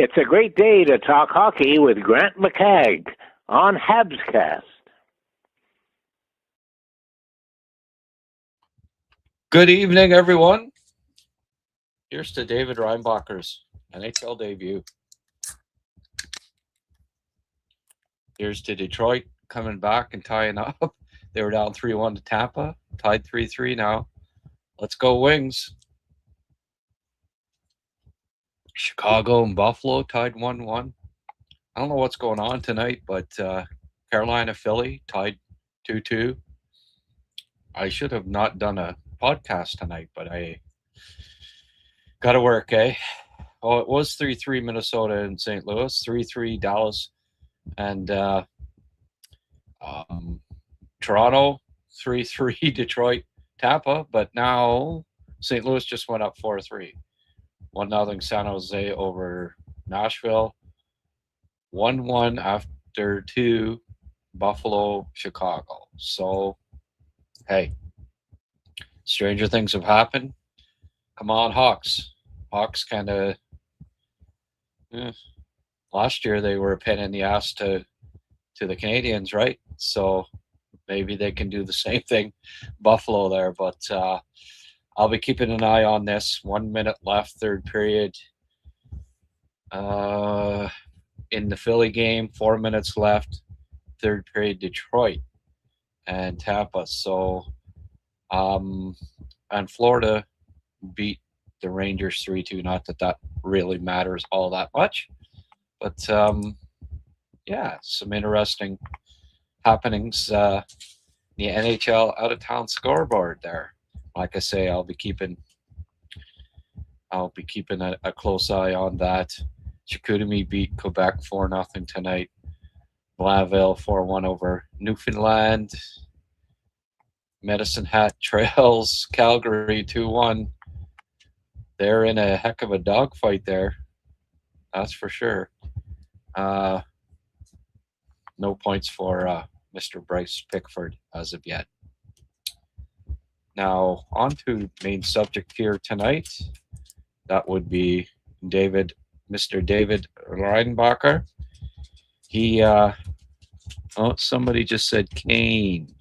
It's a great day to talk hockey with Grant McCagg on HabsCast. Good evening, everyone. Here's to David Reinbacher's NHL debut. Here's to Detroit coming back and tying up. They were down 3-1 to Tampa, tied 3-3 now. Let's go Wings. Chicago and Buffalo tied 1-1. I don't know what's going on tonight, but Carolina, Philly tied 2-2. I should have not done a podcast tonight, but I got to work, eh? Oh, it was 3-3 Minnesota and St. Louis, 3-3 Dallas and Toronto, 3-3 Detroit, Tampa, but now St. Louis just went up 4-3. 1-0 San Jose over Nashville. 1-1 after 2 Buffalo, Chicago. So, hey, stranger things have happened. Come on, Hawks. Hawks kind of, last year they were a pain in the ass to the Canadians, right? So maybe they can do the same thing, Buffalo there. But I'll be keeping an eye on this. 1 minute left, third period. In the Philly game, 4 minutes left, third period, Detroit and Tampa. So, and Florida beat the Rangers 3-2. Not that really matters all that much, but yeah, some interesting happenings. The NHL out of town scoreboard there. Like I say, I'll be keeping a close eye on that. Chicoutimi beat Quebec 4-0 tonight. Blainville 4-1 over Newfoundland. Medicine Hat Trails Calgary 2-1. They're in a heck of a dogfight there. That's for sure. No points for Mr. Bryce Pickford as of yet. Now, on to main subject here tonight. That would be Mr. David Reinbacher. He, somebody just said Kane.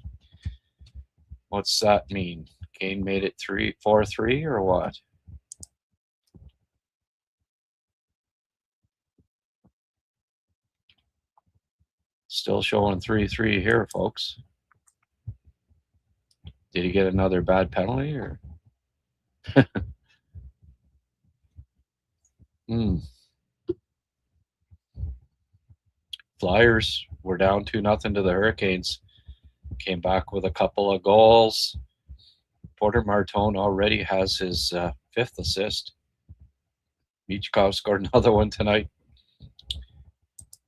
What's that mean? Kane made it 4-3 or what? Still showing 3-3 here, folks. Did he get another bad penalty or? Flyers were down 2-0 to the Hurricanes. Came back with a couple of goals. Porter Martone already has his 5th assist. Michkov scored another one tonight.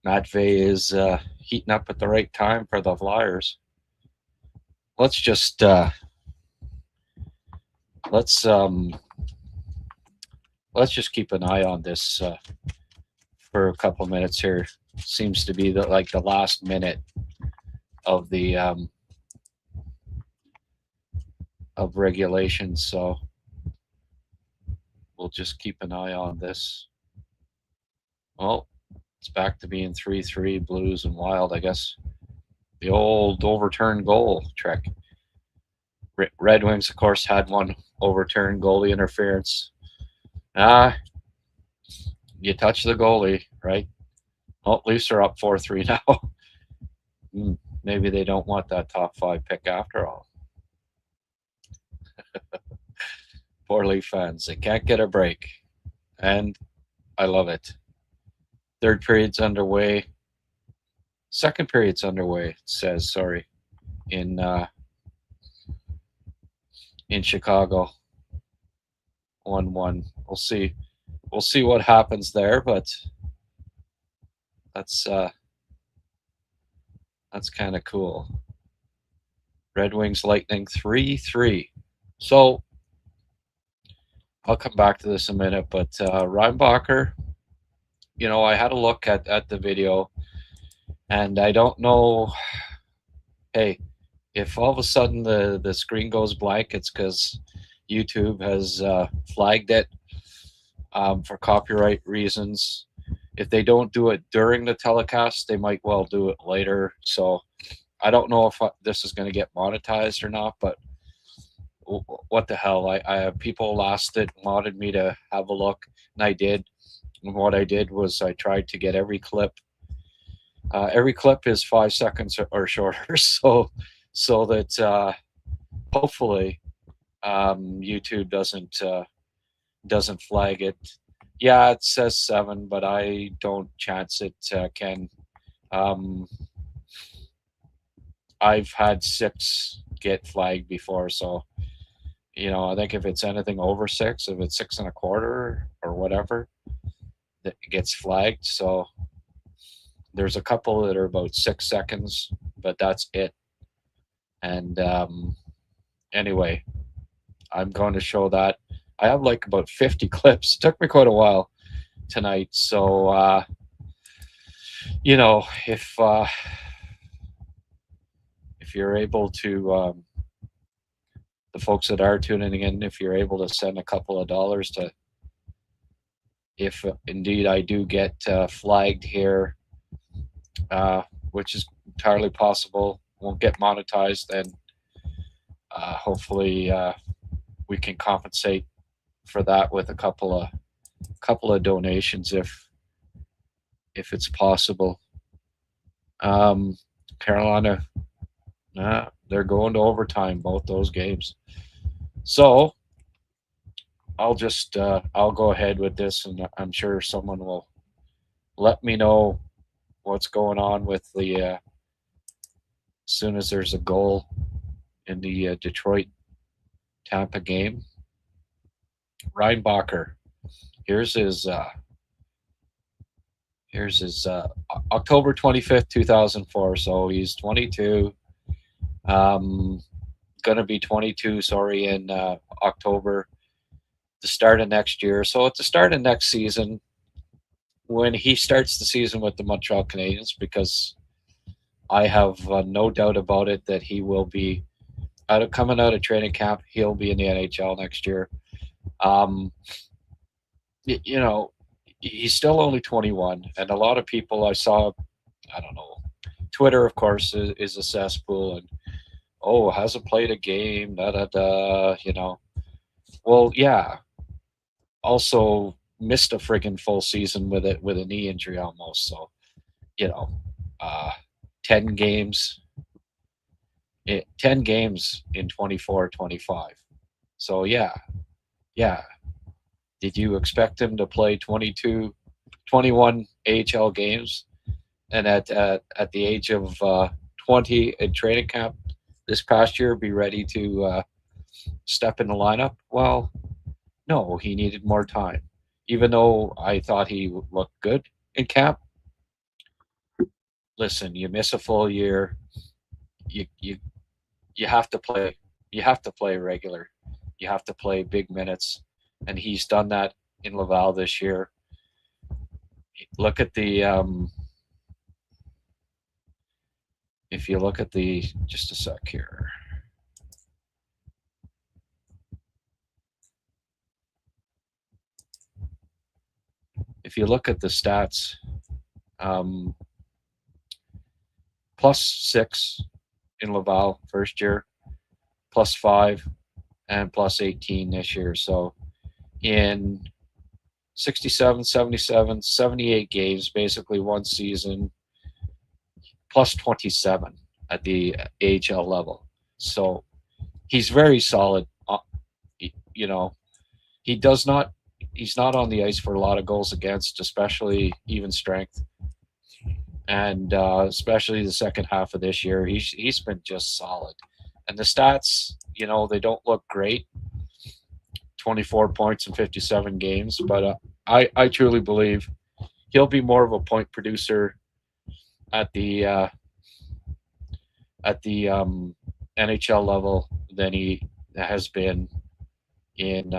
Matvey is heating up at the right time for the Flyers. Let's just let's just keep an eye on this for a couple minutes here. Seems to be the last minute of the of regulation, so we'll just keep an eye on this. Well, it's back to being 3-3 Blues and Wild, I guess. The old overturned goal trick. Red Wings, of course, had one overturned goalie interference. You touch the goalie, right? Oh, Leafs are up 4-3 now. Maybe they don't want that top 5 pick after all. Poor Leaf fans. They can't get a break. And I love it. Third period's underway. Second period's underway, it says, sorry, in Chicago. 1-1. We'll see. We'll see what happens there, but that's kind of cool. Red Wings Lightning 3-3. So I'll come back to this in a minute, but Reinbacher, I had a look at the video, and I don't know, hey, if all of a sudden the screen goes blank, it's because YouTube has flagged it for copyright reasons. if they don't do it during the telecast, they might well do it later. So I don't know if this is going to get monetized or not, but what the hell? I people asked it, wanted me to have a look, and I did. And what I did was I tried to get every clip. Every clip is 5 seconds or shorter, so that hopefully YouTube doesn't flag it. Yeah, it says 7, but I don't chance it, Ken. I've had 6 get flagged before, so I think if it's anything over 6, if it's 6.25 or whatever, that gets flagged. So there's a couple that are about 6 seconds, but that's it. And anyway, I'm going to show that. I have like about 50 clips. It took me quite a while tonight. So, if you're able to, the folks that are tuning in, if you're able to send a couple of dollars to, if indeed I do get flagged here, which is entirely possible, won't get monetized, then hopefully we can compensate for that with a couple of donations if it's possible. Carolina, they're going to overtime, both those games. So I'll go ahead with this, and I'm sure someone will let me know what's going on with the as soon as there's a goal in the Detroit Tampa game. Reinbacher, here's his October 25th, 2004. So he's 22. Gonna be 22. Sorry, in October, the start of next year. So at the start of next season, when he starts the season with the Montreal Canadiens, because I have no doubt about it that he will be coming out of training camp. He'll be in the NHL next year. He's still only 21, and a lot of people I saw, I don't know, Twitter, of course, is a cesspool, and hasn't played a game, Well, yeah. Also missed a friggin' full season with a knee injury almost. So, 10 games. 10 games in 24-25. So yeah. Did you expect him to play 21 AHL games, and at the age of 20 in training camp this past year be ready to step in the lineup? Well, no, he needed more time. Even though I thought he looked good in camp. Listen, you miss a full year, you have to play. You have to play regular. You have to play big minutes, and he's done that in Laval this year. Look at the if you look at the, just a sec here. If you look at the stats, +6 in Laval first year, +5, and +18 this year. So in 67, 77, 78 games, basically one season, +27 at the AHL level. So he's very solid. He's not on the ice for a lot of goals against, especially even strength. And especially the second half of this year, he's been just solid. And the stats, they don't look great. 24 points in 57 games, but I truly believe he'll be more of a point producer at the NHL level than he has been in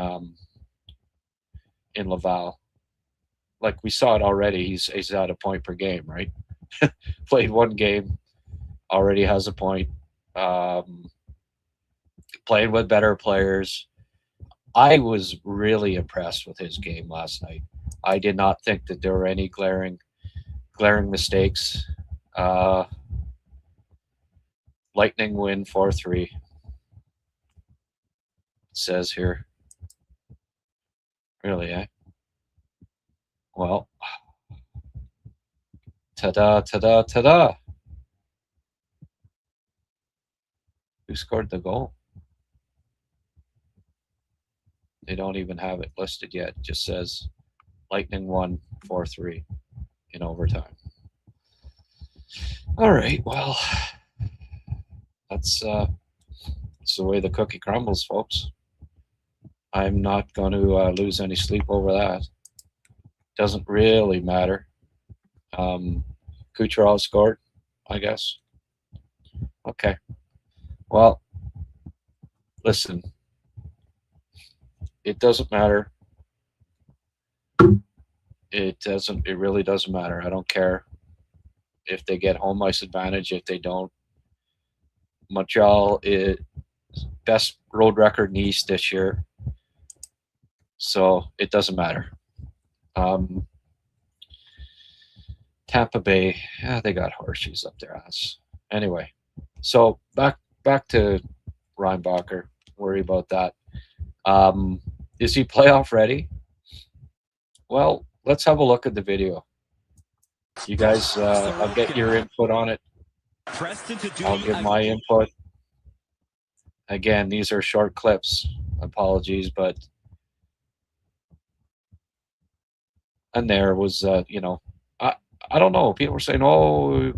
Laval. Like we saw it already, he's at a point per game, right? Played one game, already has a point. Playing with better players. I was really impressed with his game last night. I did not think that there were any glaring mistakes. Uh, Lightning win 4-3. It says here. Really, eh? Well, ta-da, ta-da, ta-da. Who scored the goal? They don't even have it listed yet. It just says Lightning won 4-3 in overtime. All right, well, that's the way the cookie crumbles, folks. I'm not going to lose any sleep over that. Doesn't really matter. Kucherov scored, I guess. Okay. Well, listen, it doesn't matter. It really doesn't matter. I don't care if they get home ice advantage, if they don't. Montreal is best road record in the East this year, so it doesn't matter. Tampa Bay, they got horseshoes up their ass. Anyway, so back to Reinbacher. Worry about that. Is he playoff ready? Well, let's have a look at the video. You guys, I'll get your input on it. I'll give my input. Again, these are short clips. Apologies, but and there was, I don't know. People were saying, "Oh,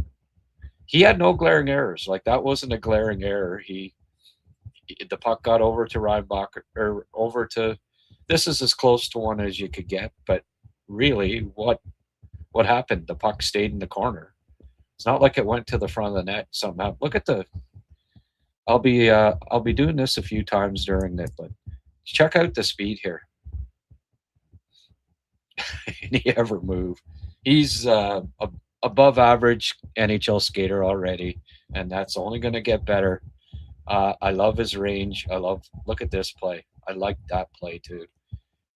he had no glaring errors." Like that wasn't a glaring error. The puck got over to Reinbacher or over to. This is as close to one as you could get, but really, what happened? The puck stayed in the corner. It's not like it went to the front of the net somehow. Look at the. I'll be doing this a few times during it, but check out the speed here. Can he ever move? He's above average NHL skater already, and that's only going to get better. I love his range. Look at this play. I like that play too.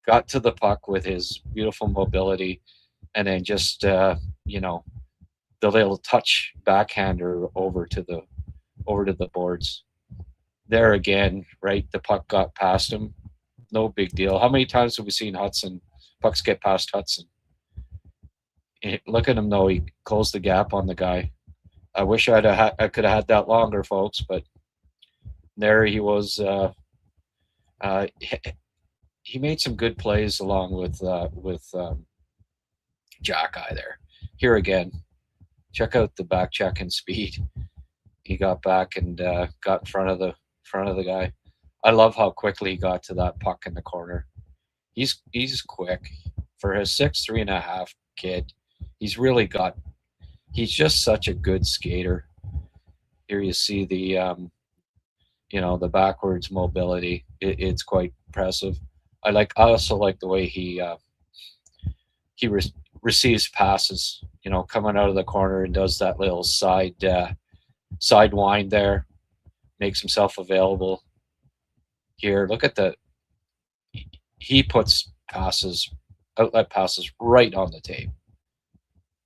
Got to the puck with his beautiful mobility, and then just the little touch backhander over to the boards. There again, right? The puck got past him. No big deal. How many times have we seen pucks get past Hudson? Look at him though. He closed the gap on the guy. I wish I could have had that longer, folks, but there he was. He made some good plays along with Jack Eye there. Here again, check out the back check and speed. He got back and got in front of the guy. I love how quickly he got to that puck in the corner. He's quick for his 6'3.5" kid. He's just such a good skater. Here you see the the backwards mobility. It's quite impressive. I also like the way he receives passes. Coming out of the corner and does that little side wind there, makes himself available. Here, look at he puts outlet passes right on the tape.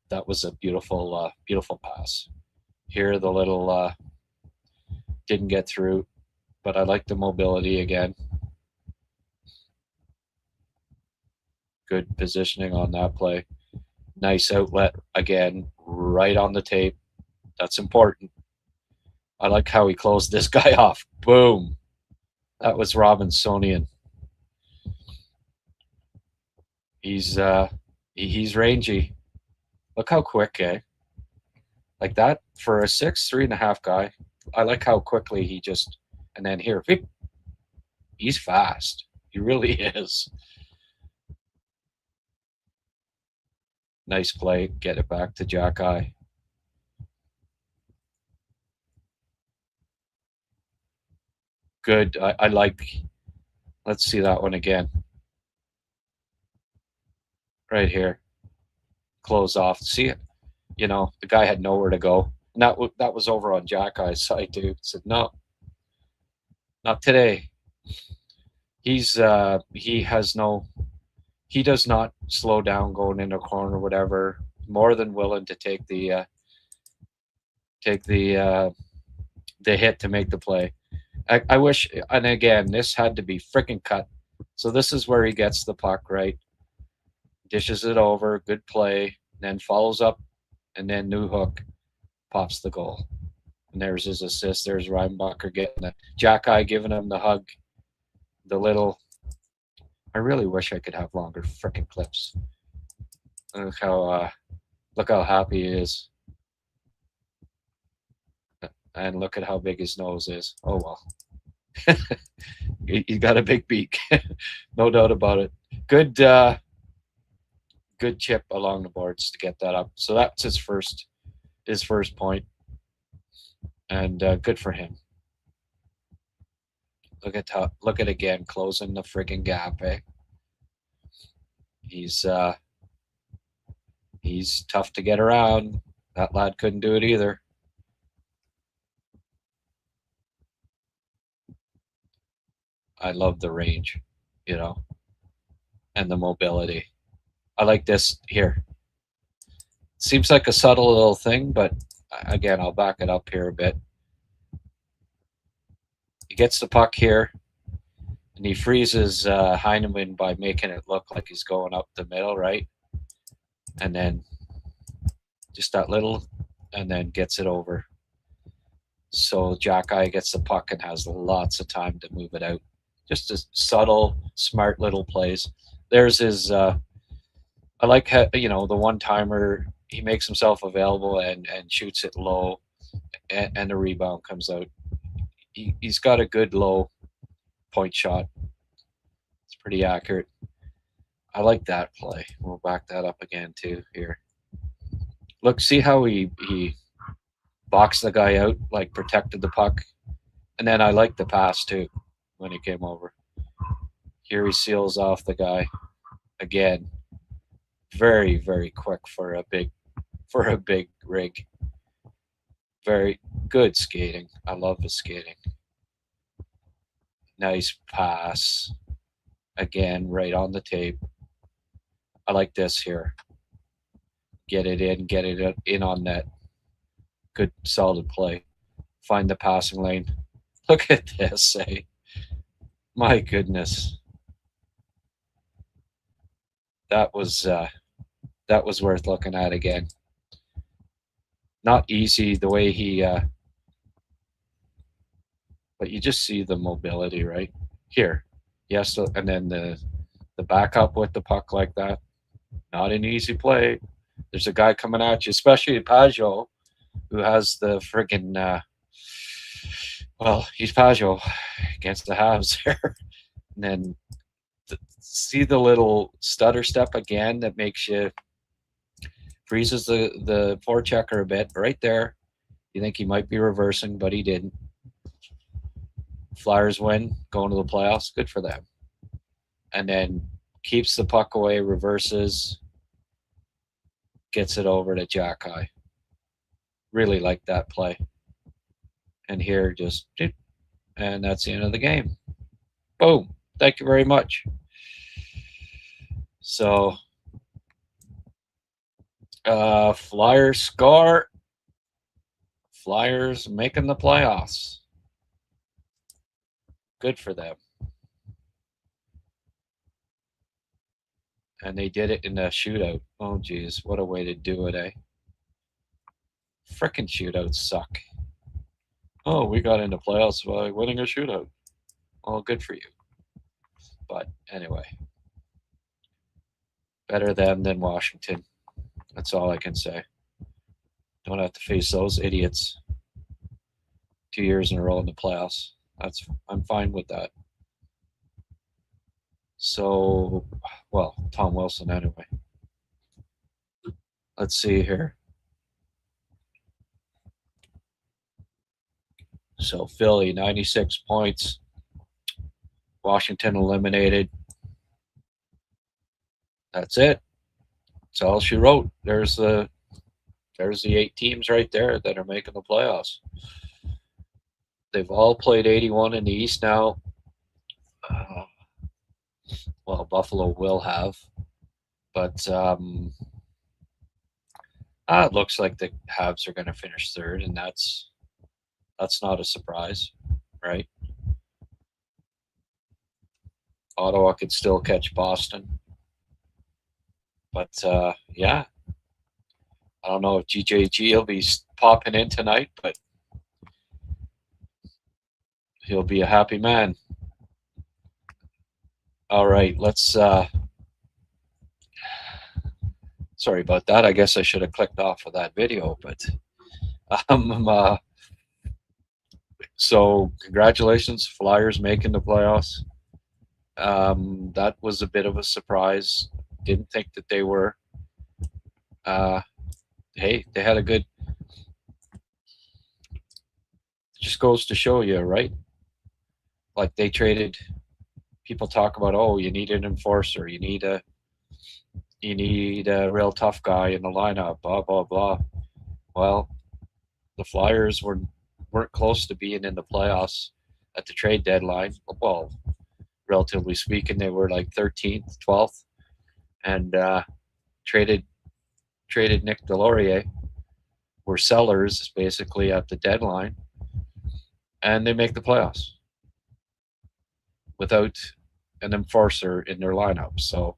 That was a beautiful pass. Here, the little didn't get through, but I like the mobility again. Good positioning on that play. Nice outlet again, right on the tape. That's important. I like how he closed this guy off. Boom. That was Robinsonian. He's rangy. Look how quick, like that for a 6'3.5" guy. I like how quickly he just, and then here, he's fast. He really is. Nice play. Get it back to Jack Eye. Good. I like. Let's see that one again. Right here. Close off. See it? The guy had nowhere to go. And that was over on Jack Eye's side too. Said no, not today. he does not slow down going in a corner or whatever. More than willing to take the hit to make the play. I wish, and again, this had to be freaking cut. So this is where he gets the puck, right? Dishes it over, good play, then follows up, and then new hook, pops the goal. And there's his assist. There's Reinbacher getting the Jack Eye giving him the hug. The little, I really wish I could have longer freaking clips. Look how happy he is. And look at how big his nose is. Oh well. He got a big beak. No doubt about it. Good chip along the boards to get that up. So that's his first point. And good for him. Look at again, closing the friggin' gap, eh? He's tough to get around. That lad couldn't do it either. I love the range, and the mobility. I like this here. Seems like a subtle little thing, but again, I'll back it up here a bit. He gets the puck here, and he freezes Heineman by making it look like he's going up the middle, right? And then just that little, and then gets it over. So Jack Eye gets the puck and has lots of time to move it out. Just a subtle, smart little plays. There's his, I like how, the one-timer, he makes himself available and shoots it low, and the rebound comes out. He's got a good low point shot. It's pretty accurate. I like that play. We'll back that up again too here. Look, see how he boxed the guy out, like protected the puck. And then I like the pass too when he came over. Here he seals off the guy. Again, very, very quick for a big rig. Very good skating. I love his skating. Nice pass. Again, right on the tape. I like this here. Get it in on net. Good, solid play. Find the passing lane. Look at this, eh? My goodness. That was worth looking at again. Not easy the way he, but you just see the mobility, right? Here, yes, and then the backup with the puck like that. Not an easy play. There's a guy coming at you, especially Pajot, who has the friggin', he's Pajot against the Habs there. And then see the little stutter step again that makes you, freezes the forechecker a bit right there. You think he might be reversing, but he didn't. Flyers win, going to the playoffs. Good for them. And then keeps the puck away, reverses, gets it over to Jack Eye. Really like that play. And here just, and that's the end of the game. Boom. Thank you very much. So, Flyers score. Flyers making the playoffs. Good for them. And they did it in a shootout. Oh, geez. What a way to do it, eh? Frickin' shootouts suck. Oh, we got into playoffs by winning a shootout. Well, good for you. But anyway. Better them than Washington. That's all I can say. Don't have to face those idiots 2 years in a row in the playoffs. I'm fine with that. So, well, Tom Wilson anyway. Let's see here. So Philly, 96 points. Washington eliminated. That's it. That's all she wrote. There's the 8 teams right there that are making the playoffs. They've all played 81 in the East now. Well, Buffalo will have, but it looks like the Habs are going to finish third, and that's not a surprise, right? Ottawa could still catch Boston, but yeah, I don't know if GJG will be popping in tonight, but he'll be a happy man. All right, let's. Sorry about that. I guess I should have clicked off of that video, but so congratulations, Flyers making the playoffs. That was a bit of a surprise. Didn't think that they were. Hey, they had a good. Just goes to show you, right? Like they traded. People talk about, oh, you need an enforcer, you need a real tough guy in the lineup, blah blah blah. Well, the Flyers weren't close to being in the playoffs at the trade deadline. Well, relatively speaking, they were like 13th, 12th, and traded Nick Delorier. Were sellers basically at the deadline, and they make the playoffs without an enforcer in their lineup. So,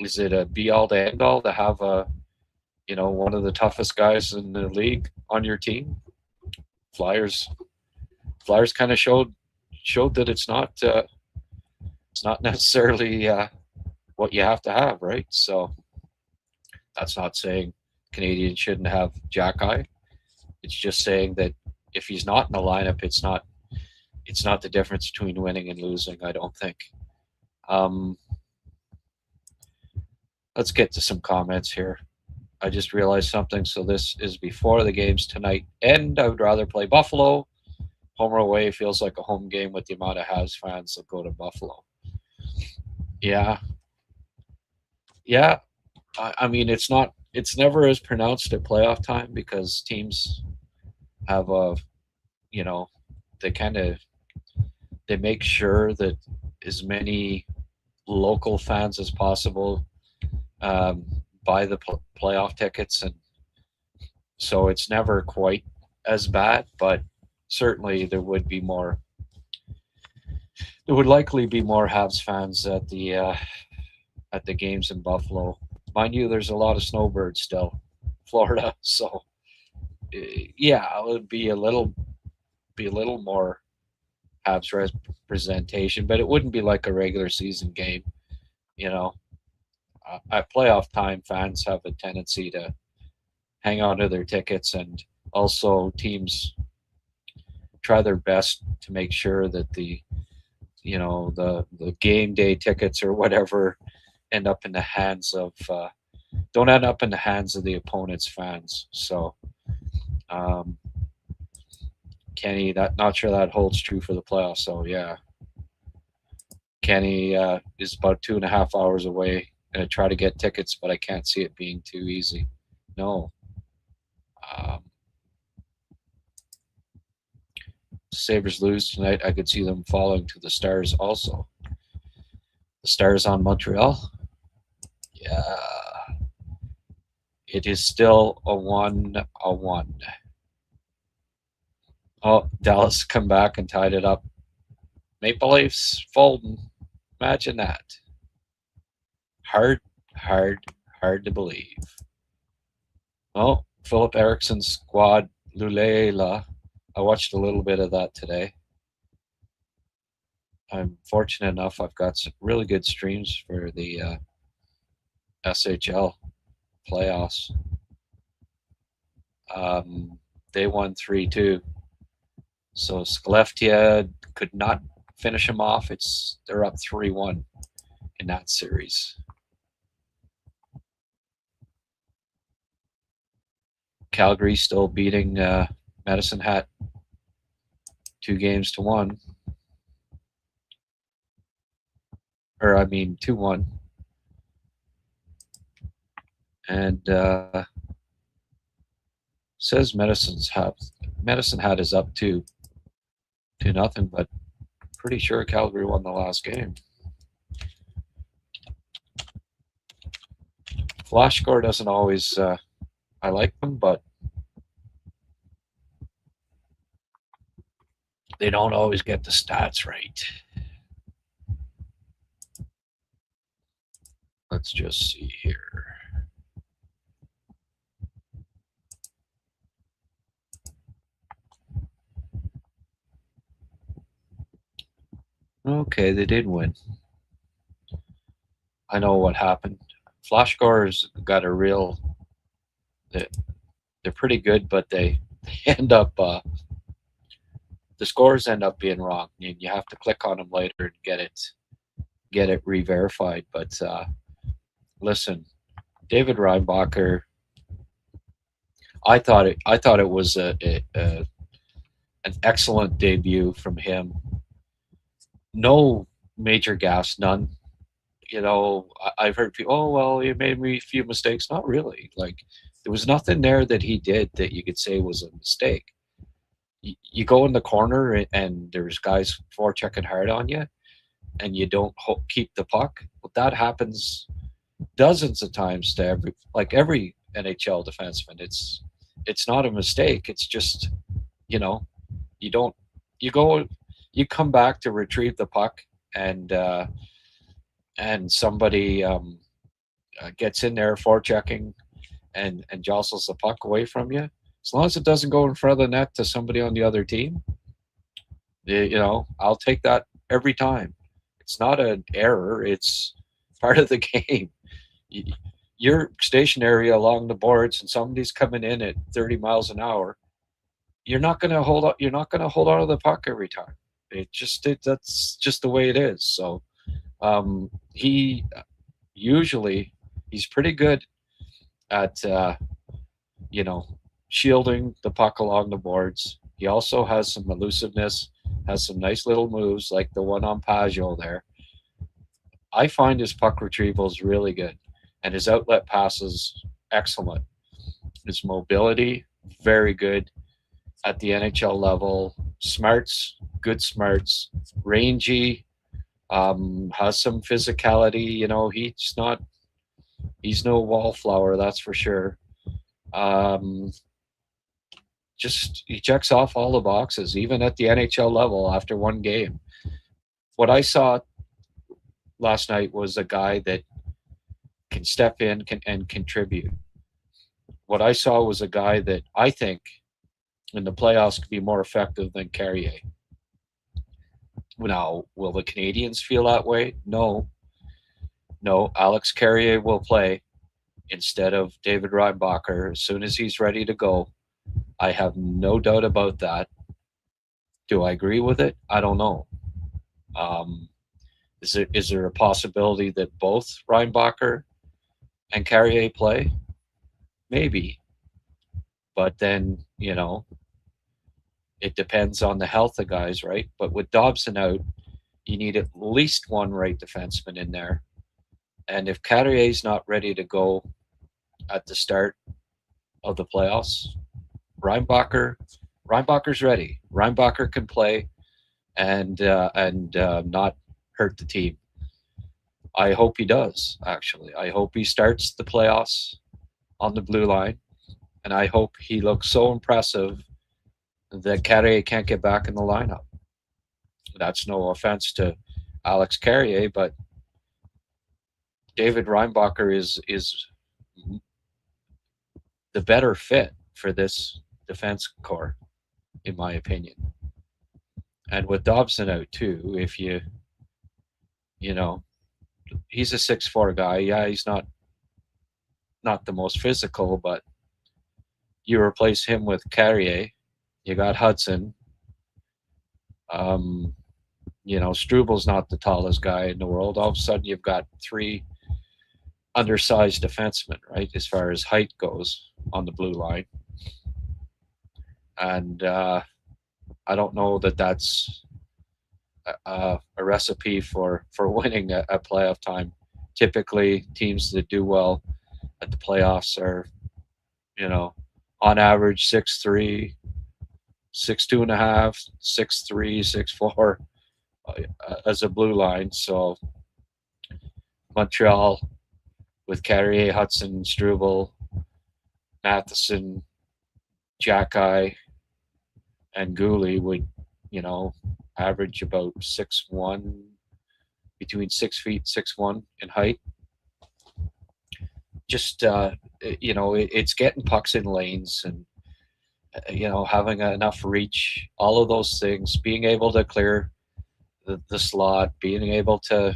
is it a be all to end all to have one of the toughest guys in the league on your team? Flyers kind of showed that it's not necessarily what you have to have, right? So that's not saying Canadians shouldn't have Jack-Eye. It's just saying that if he's not in the lineup, it's not the difference between winning and losing, I don't think. Let's get to some comments here. I just realized something. So this is before the games tonight, and I would rather play Buffalo. Home or away feels like a home game with the amount of Habs fans that go to Buffalo. Yeah. I mean, it's never as pronounced at playoff time because teams have they make sure that as many local fans as possible buy the playoff tickets, and so it's never quite as bad, but certainly there would likely be more Habs fans at the games in Buffalo. Mind you, there's a lot of snowbirds still, Florida, so yeah, it would be a little more Habs representation, but it wouldn't be like a regular season game, At playoff time, fans have a tendency to hang on to their tickets, and also teams try their best to make sure that the game day tickets or whatever end up in the hands of don't end up in the hands of the opponent's fans. So Kenny, not sure that holds true for the playoffs. So yeah, Kenny is about 2.5 hours away. Gonna try to get tickets, but I can't see it being too easy. No. Sabres lose tonight. I could see them falling to the Stars also. The Stars on Montreal. Yeah. It is still a 1-1. Oh, Dallas come back and tied it up. Maple Leafs folding. Imagine that. Hard to believe. Oh, Philip Eriksson's squad, Luleila. I watched a little bit of that today. I'm fortunate enough I've got some really good streams for the SHL playoffs. They won 3-2. So Skellefteå could not finish them off. They're up 3-1 in that series. Calgary still beating Medicine Hat 2-1. Or I mean 2-1. And says Medicine Hat is up 2-0, but pretty sure Calgary won the last game. Flash score doesn't always. I like them, but they don't always get the stats right. Let's just see here. Okay, they did win. I know what happened. Flash scores got a real. They're pretty good, but they end up. The scores end up being wrong. You have to click on them later and get it re-verified. But listen, David Reinbacher. I thought it was an excellent debut from him. No major gas, none. I've heard people, oh, well, he made me a few mistakes. Not really. Like, there was nothing there that he did that you could say was a mistake. You go in the corner and there's guys forechecking hard on you and you don't keep the puck. Well, that happens dozens of times to every NHL defenseman. It's not a mistake. It's just, you come back to retrieve the puck and somebody gets in there forechecking and jostles the puck away from you. As long as it doesn't go in front of the net to somebody on the other team, I'll take that every time. It's not an error. It's part of the game. You're stationary along the boards and somebody's coming in at 30 miles an hour. You're not going to hold on. You're not going to hold on to the puck every time. That's just the way it is. So he's pretty good at shielding the puck along the boards. He also has some elusiveness, has some nice little moves like the one on Pajot there. I find his puck retrieval is really good, and his outlet passes excellent. His mobility, very good at the NHL level. Smarts, good smarts. Rangy, has some physicality. He's no wallflower, that's for sure. He checks off all the boxes, even at the NHL level after one game. What I saw last night was a guy that can step in and contribute. What I saw was a guy that I think in the playoffs could be more effective than Carrier. Now, will the Canadians feel that way? No. Alex Carrier will play instead of David Reinbacher as soon as he's ready to go. I have no doubt about that. Do I agree with it? I don't know. Is there a possibility that both Reinbacher and Carrier play? Maybe. But then, it depends on the health of guys, right? But with Dobson out, you need at least one right defenseman in there. And if Carrier's not ready to go at the start of the playoffs, Reinbacher's ready. Reinbacher can play and not hurt the team. I hope he does, actually. I hope he starts the playoffs on the blue line, and I hope he looks so impressive that Carrier can't get back in the lineup. That's no offense to Alex Carrier, but David Reinbacher is the better fit for this defense core, in my opinion. And with Dobson out too, if he's a 6'4" guy. Yeah, he's not the most physical, but you replace him with Carrier, you got Hudson. Strubal's not the tallest guy in the world. All of a sudden, you've got three undersized defensemen, right, as far as height goes on the blue line. And I don't know that that's a recipe for winning a playoff time. Typically, teams that do well at the playoffs are, on average 6'3", 6'2.5", 6'3", 6'4", as a blue line. So Montreal with Carrier, Hudson, Struble, Matheson, Jacky, and Gooley would, average about 6'1", between 6 feet, 6'1" in height. Just, it's getting pucks in lanes and, having enough reach, all of those things, being able to clear the slot, being able to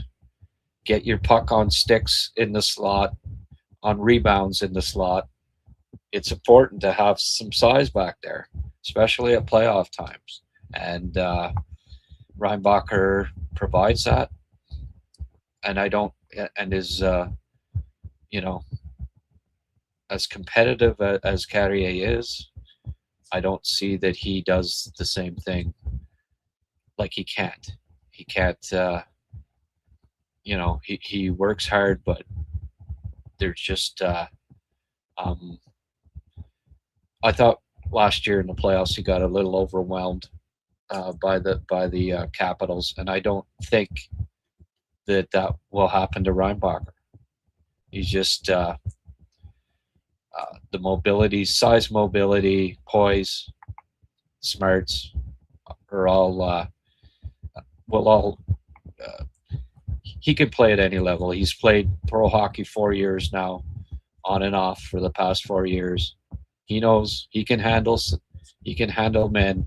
get your puck on sticks in the slot, on rebounds in the slot. It's important to have some size back there, especially at playoff times. And Reinbacher provides that. And is, as competitive as Carrier is, I don't see that he does the same thing. Like he can't. He can't, he works hard, but there's just, I thought last year in the playoffs he got a little overwhelmed by the Capitals, and I don't think that will happen to Reinbacher. He's just the mobility, size, mobility, poise, smarts are all he can play at any level. He's played pro hockey 4 years now, on and off for the past 4 years. He knows he can handle men,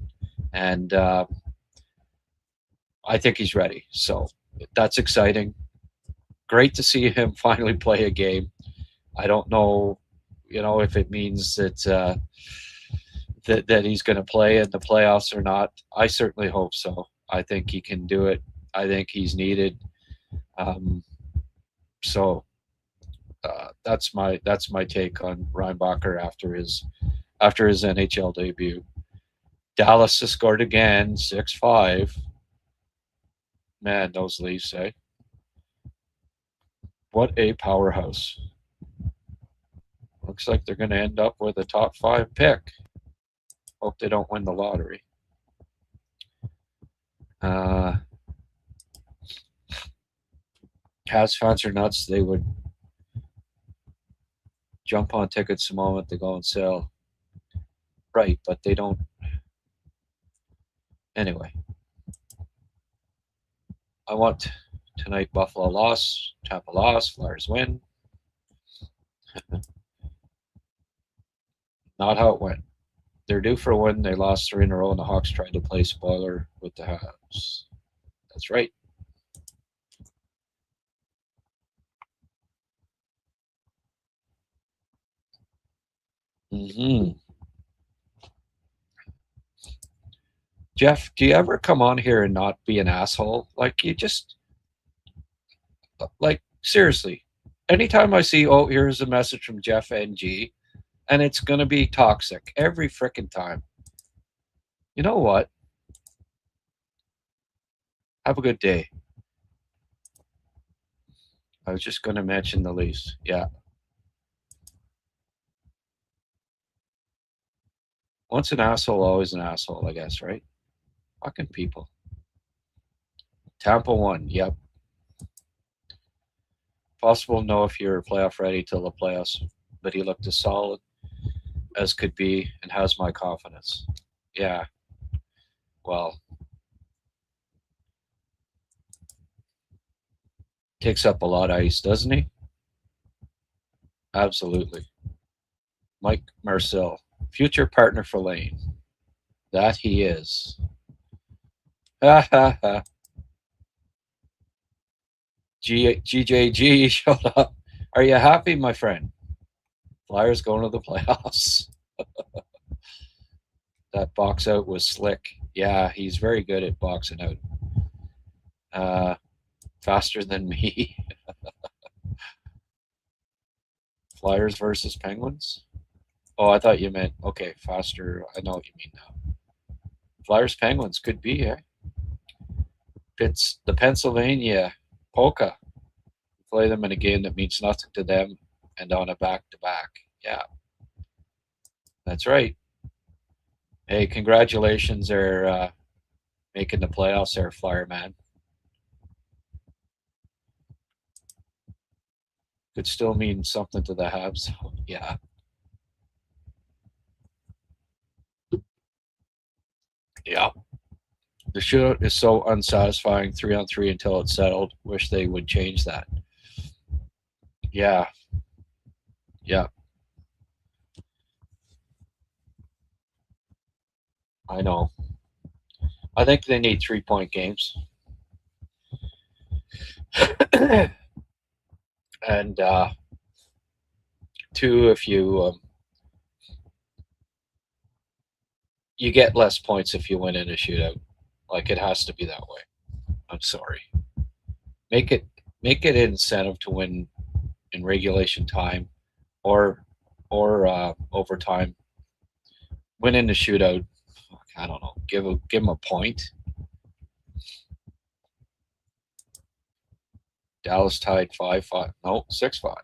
and I think he's ready. So that's exciting. Great to see him finally play a game. I don't know, if it means that that he's going to play in the playoffs or not. I certainly hope so. I think he can do it. I think he's needed. So that's my take on Reinbacher after his NHL debut. Dallas has scored again, 6-5. Man, those Leafs, eh? What a powerhouse. Looks like they're going to end up with a top 5 pick. Hope they don't win the lottery. Habs fans are nuts. They would jump on tickets the moment they go on sale. Right, but they don't. Anyway. I want tonight Buffalo loss, Tampa loss, Flyers win. Not how it went. They're due for a win. They lost 3 in a row, and the Hawks tried to play spoiler with the Habs. That's right. Jeff, do you ever come on here and not be an asshole? Like, you just, like, seriously. Anytime I see, here's a message from Jeff NG, and it's going to be toxic every frickin' time. You know what? Have a good day. I was just going to mention the Leafs. Yeah. Once an asshole, always an asshole, I guess, right? Fucking people. Tampa won. Yep. Possible to know if you're playoff ready till the playoffs, but he looked as solid as could be and has my confidence. Yeah. Well, takes up a lot of ice, doesn't he? Absolutely. Mike Marcel, future partner for Lane. That he is. Ha ha ha. GJG showed up. Are you happy, my friend? Flyers going to the playoffs. That box out was slick. Yeah, he's very good at boxing out. Faster than me. Flyers versus Penguins? Oh, I thought you meant, okay, faster. I know what you mean now. Flyers Penguins could be, eh? It's the Pennsylvania Polka. Play them in a game that means nothing to them and on a back-to-back. Yeah. That's right. Hey, congratulations. They're making the playoffs there, Flyer man. could still mean something to the Habs. Yeah. Yeah. The shootout is so unsatisfying 3-on-3 until it's settled. Wish they would change that. Yeah. Yeah. I know. I think they need 3-point games. And two, if you get less points if you win in a shootout. Like it has to be that way. I'm sorry. Make it an incentive to win in regulation time or overtime. Win in the shootout. I don't know. Give them a point. Dallas tied 5-5. No, 6-5.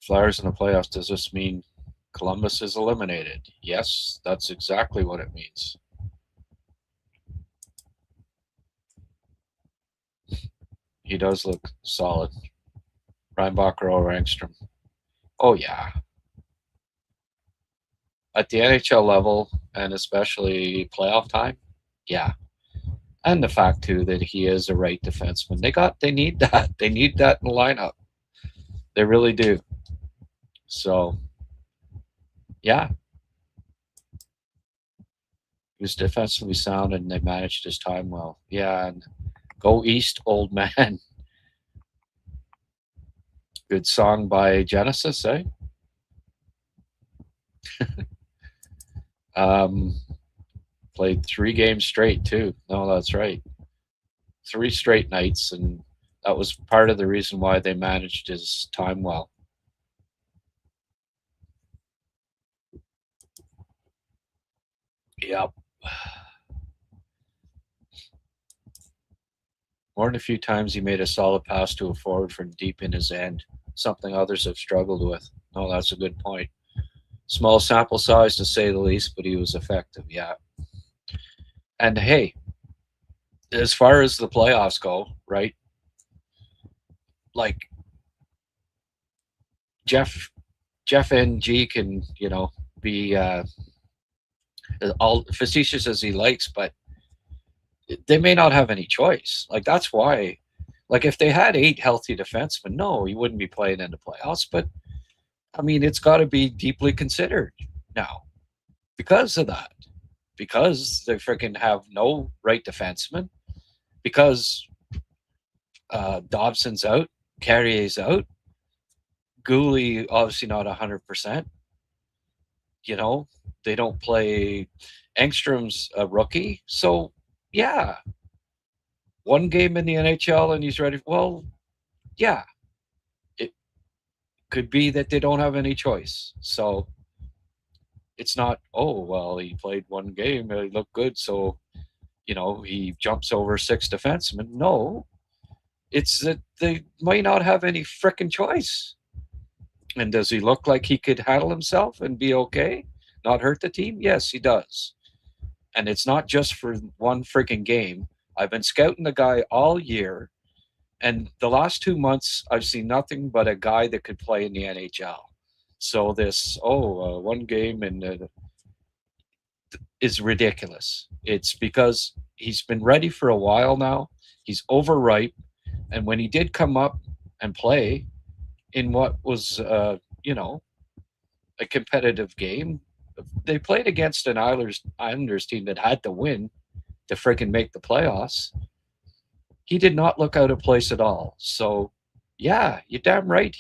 Flyers in the playoffs. Does this mean Columbus is eliminated? Yes, that's exactly what it means. He does look solid. Reinbacher or Rangstrom. Oh, yeah. At the NHL level, and especially playoff time, yeah. And the fact, too, that he is a right defenseman. They need that. They need that in the lineup. They really do. So, yeah. He was defensively sound, and they managed his time well. Yeah, and go East, old man. Good song by Genesis, eh? Played 3 games straight, too. No, that's right. 3 straight nights, and that was part of the reason why they managed his time well. Yep. More than a few times he made a solid pass to a forward from deep in his end, something others have struggled with. No, that's a good point. Small sample size to say the least, but he was effective, yeah. And hey, as far as the playoffs go, right? Like Jeff NG can, be all facetious as he likes, but they may not have any choice. Like that's why, like if they had 8 healthy defensemen, no, he wouldn't be playing in the playoffs. But I mean, it's got to be deeply considered now because of that, because they freaking have no right defenseman, because Dobson's out, Carrier's out, Gooley obviously not 100%. They don't play. Engstrom's a rookie, so yeah, 1 game in the NHL and he's ready. Well, yeah, it could be that they don't have any choice. So it's not, oh, well, he played 1 game, he looked good, so, he jumps over 6 defensemen. No, it's that they might not have any frickin' choice. And does he look like he could handle himself and be okay? Not hurt the team? Yes, he does. And it's not just for 1 freaking game. I've been scouting the guy all year, and the last 2 months I've seen nothing but a guy that could play in the NHL. So this 1 game and is ridiculous. It's because he's been ready for a while now. He's overripe, and when he did come up and play in what was a competitive game, they played against an Islanders team that had to win to freaking make the playoffs. He did not look out of place at all. So, yeah, you're damn right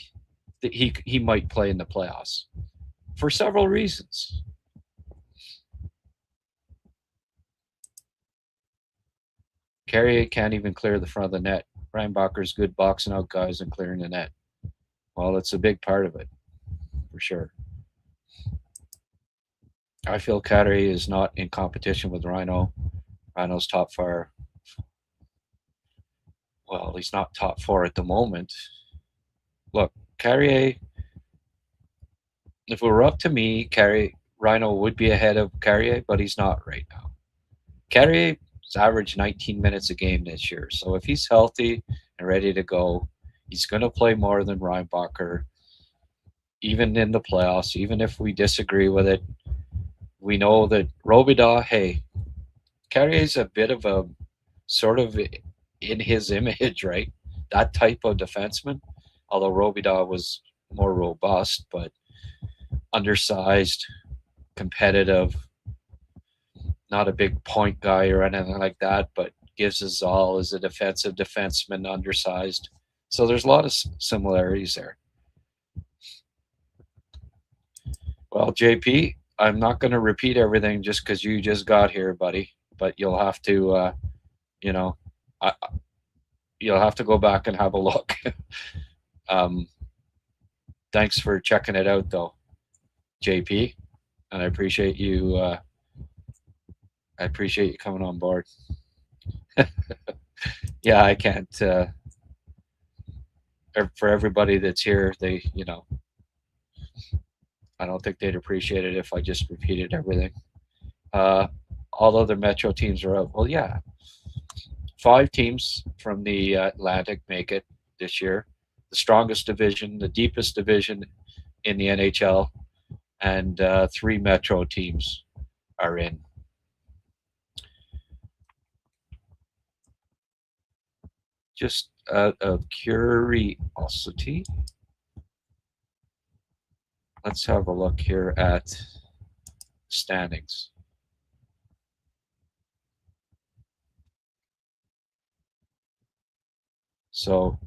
that he might play in the playoffs for several reasons. Carrier can't even clear the front of the net. Reinbacher's good boxing out guys and clearing the net. Well, it's a big part of it, for sure. I feel Carrier is not in competition with Rhino. Rhino's top 4. Well, he's not top 4 at the moment. Look, Carrier, if it were up to me, Rhino would be ahead of Carrier, but he's not right now. Carrier He's averaged 19 minutes a game this year. So if he's healthy and ready to go, he's going to play more than Reinbacher, even in the playoffs, even if we disagree with it. We know that Robidas, hey, Carrier's a bit of a sort of in his image, right? That type of defenseman, although Robidas was more robust, but undersized, competitive, not a big point guy or anything like that, but gives his all as a defensive defenseman, undersized. So there's a lot of similarities there. Well, JP, I'm not going to repeat everything just because you just got here, buddy. But you'll have to, you'll have to go back and have a look. Thanks for checking it out, though, JP, and I appreciate you. I appreciate you coming on board. Yeah, I can't. For everybody that's here, I don't think they'd appreciate it if I just repeated everything. All other Metro teams are out. Well, yeah. 5 teams from the Atlantic make it this year. The strongest division, the deepest division in the NHL, and 3 Metro teams are in. Just out of curiosity, let's have a look here at standings. So,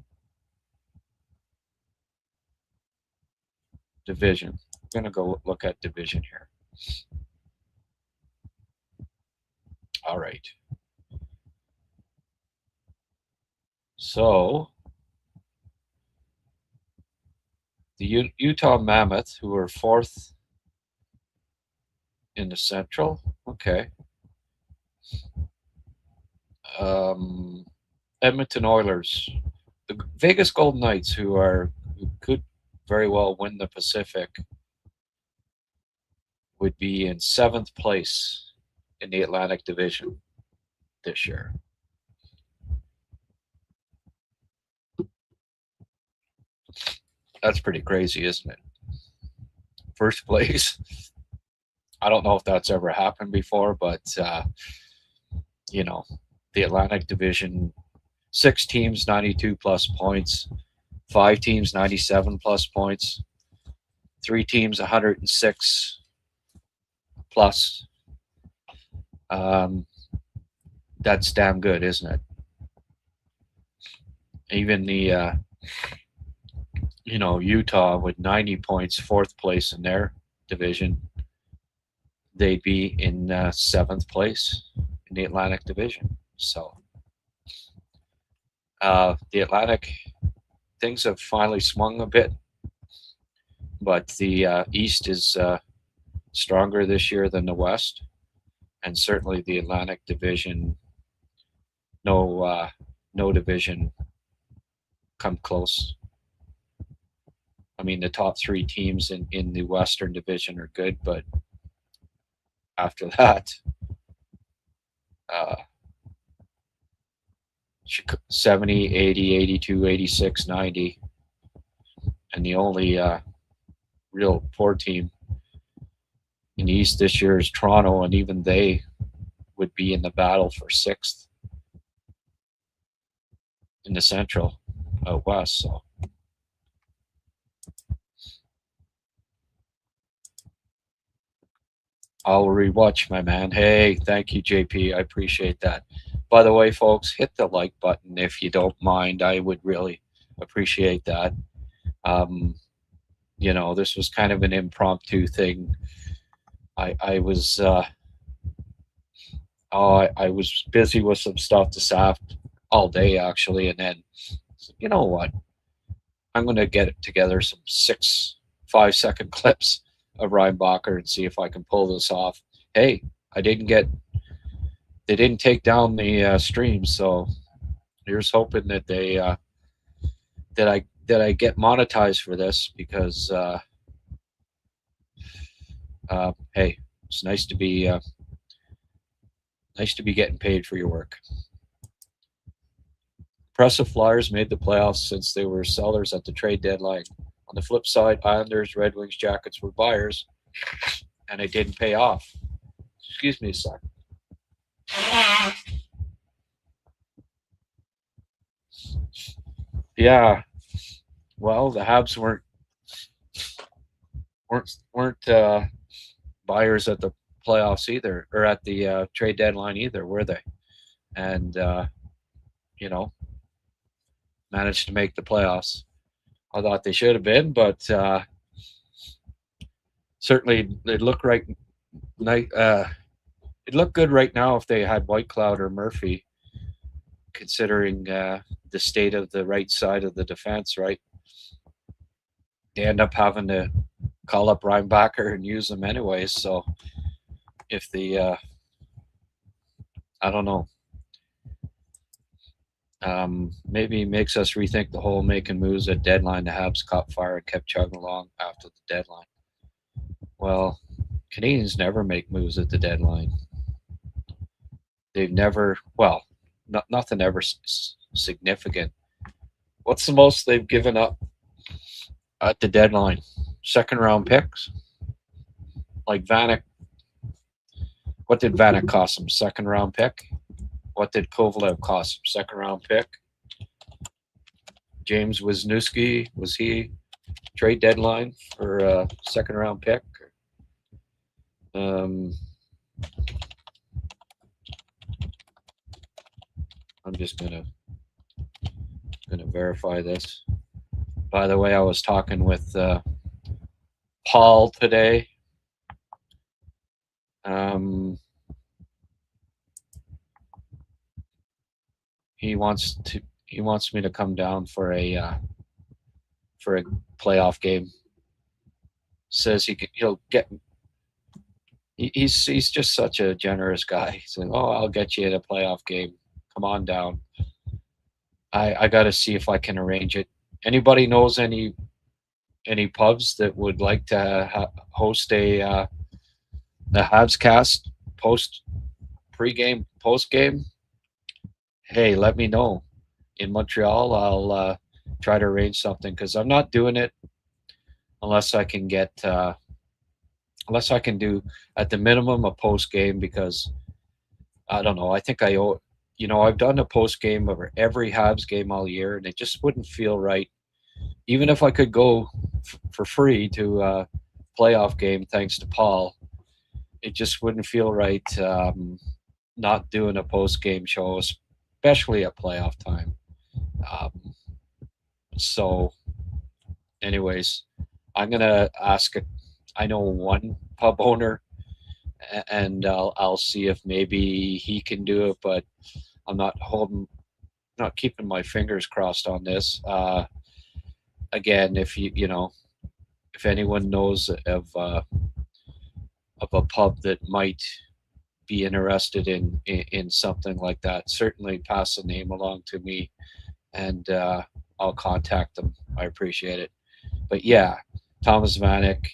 division. I'm going to go look at division here. All right. So, the Utah Mammoth, who are 4th in the Central. Okay. Edmonton Oilers. The Vegas Golden Knights, who could very well win the Pacific, would be in 7th place in the Atlantic Division this year. That's pretty crazy, isn't it? First place. I don't know if that's ever happened before, but the Atlantic Division, 6 teams, 92 plus points, 5 teams, 97 plus points, 3 teams, 106 plus. That's damn good, isn't it? Even the Utah with 90 points, 4th place in their division, they'd be in 7th place in the Atlantic Division. So the Atlantic, things have finally swung a bit, but the East is stronger this year than the West, and certainly the Atlantic Division, no division come close. I mean, the top 3 teams in the Western Division are good, but after that, 70, 80, 82, 86, 90. And the only real poor team in the East this year is Toronto, and even they would be in the battle for 6th in the Central out West. So I'll rewatch, my man. Hey, thank you, JP. I appreciate that. By the way, folks, hit the like button if you don't mind. I would really appreciate that. This was kind of an impromptu thing. I was busy with some stuff this afternoon, all day actually, and then you know what? I'm going to get together some 5-second clips of Reinbacher and see if I can pull this off. Hey, they didn't take down the stream, so here's hoping that that I get monetized for this, because hey, it's nice to be Nice to be getting paid for your work. Impressive Flyers made the playoffs since they were sellers at the trade deadline. On the flip side, Islanders, Red Wings, Jackets were buyers, and it didn't pay off. Excuse me a sec. Yeah, well, the Habs weren't buyers at the playoffs either, or at the trade deadline either, were they? And managed to make the playoffs. I thought they should have been, but certainly it looked right. It looked good right now if they had Whitecloud or Murphy, considering the state of the right side of the defense. Right, they end up having to call up Reinbacher and use them anyways. So if the I don't know. Maybe makes us rethink the whole making moves at deadline. The Habs caught fire and kept chugging along after the deadline. Well, Canadians never make moves at the deadline. They've never, well, nothing ever significant. What's the most they've given up at the deadline? Second round picks? Like Vanek. What did Vanek cost them? Second round pick? What did Kovalev cost him? Second round pick. James Wisniewski, was he trade deadline for a second round pick? I'm just gonna verify this. By the way, I was talking with Paul today. He wants me to come down for a playoff game. Says he'll get. He's just such a generous guy. He's like, oh, I'll get you in a playoff game. Come on down. I got to see if I can arrange it. Anybody knows any pubs that would like to host the HabsCast pre-game, post-game? Hey, let me know. In Montreal, I'll try to arrange something, because I'm not doing it unless I can get unless I can do at the minimum a post game, because I don't know. I think I owe. I've done a post game of every Habs game all year, and it just wouldn't feel right. Even if I could go for free to a playoff game, thanks to Paul, it just wouldn't feel right not doing a post game show, especially at playoff time. So, anyways, I'm gonna ask. I know one pub owner, and I'll see if maybe he can do it, but I'm not keeping my fingers crossed on this. Again, if if anyone knows of a pub that might be interested in something like that, certainly pass the name along to me, and I'll contact them. I appreciate it. But yeah, Thomas Vanek,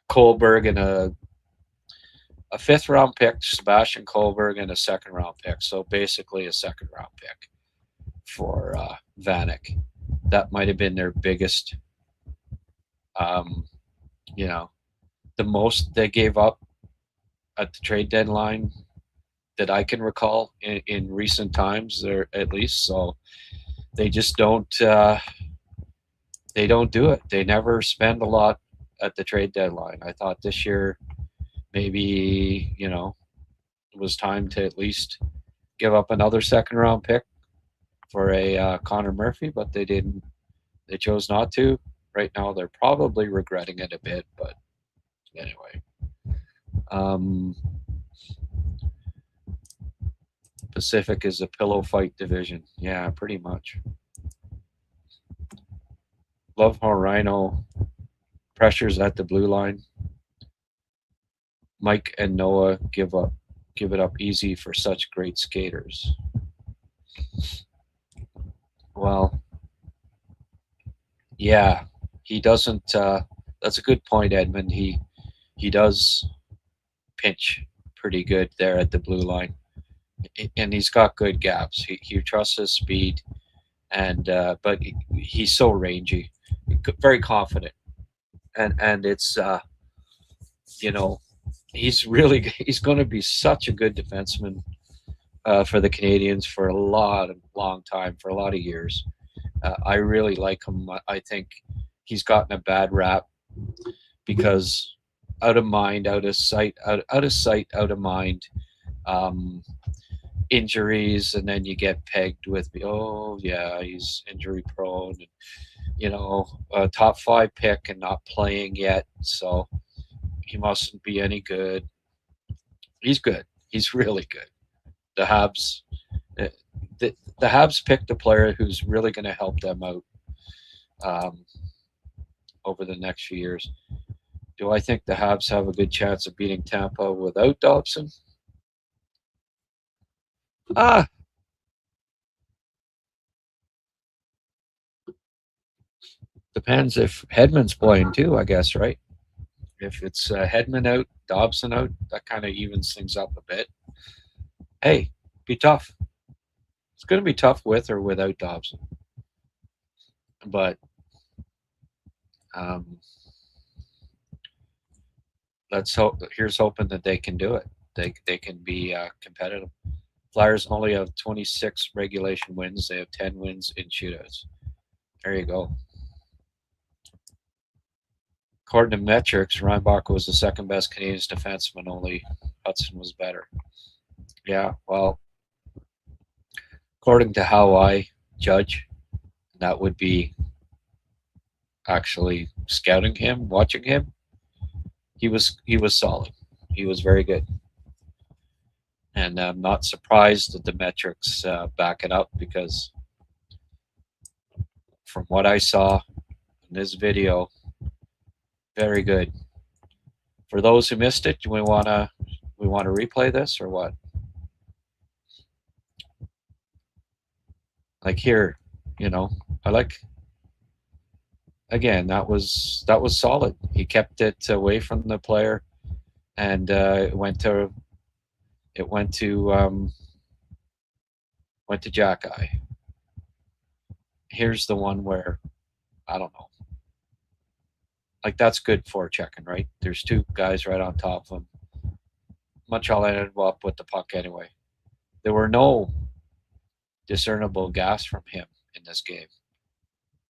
Kohlberg, and a fifth round pick, Sebastian Kohlberg, and a second round pick. So basically a second round pick for Vanek. That might have been their biggest, the most they gave up at the trade deadline that I can recall in recent times, or at least. So they just don't they don't do it. They never spend a lot at the trade deadline. I thought this year maybe it was time to at least give up another second round pick for a Connor Murphy, but they didn't. They chose not to. Right now they're probably regretting it a bit, but anyway. Pacific is a pillow fight division. Yeah, pretty much. Love how Rhino pressures at the blue line. Mike and Noah give it up easy for such great skaters. Well, yeah, he doesn't. That's a good point, Edmund. He does pinch pretty good there at the blue line, and he's got good gaps. He trusts his speed, and but he's so rangy, very confident, and it's you know, he's going to be such a good defenseman for the Canadians for a long time, for a lot of years. I really like him. I think he's gotten a bad rap because out of mind, out of sight, out of sight, out of mind. Injuries, and then you get pegged with, oh yeah, he's injury prone, and, you know, a top 5 pick and not playing yet, so he mustn't be any good. He's good. He's really good. The Habs, the Habs picked a player who's really going to help them out over the next few years. Do I think the Habs have a good chance of beating Tampa without Dobson? Depends if Hedman's playing too, I guess, right? If it's Hedman out, Dobson out, that kind of evens things up a bit. Hey, be tough. It's going to be tough with or without Dobson. But let's hope. Here's hoping that they can do it. They can be competitive. Flyers only have 26 regulation wins. They have 10 wins in shootouts. There you go. According to metrics, Reinbacher was the second best Canadiens defenseman. Only Hudson was better. Yeah, well, according to how I judge, that would be actually scouting him, watching him. He was solid. He was very good. And I'm not surprised that the metrics back it up, because from what I saw in this video, very good. For those who missed it, do we want to replay this or what? Like here, you know, I like. Again, that was solid. He kept it away from the player, and it went to Jack Eye. Here's the one where I don't know. Like, that's good forechecking, right? There's 2 guys right on top of him. Montreal ended up with the puck anyway. There were no discernible gas from him in this game.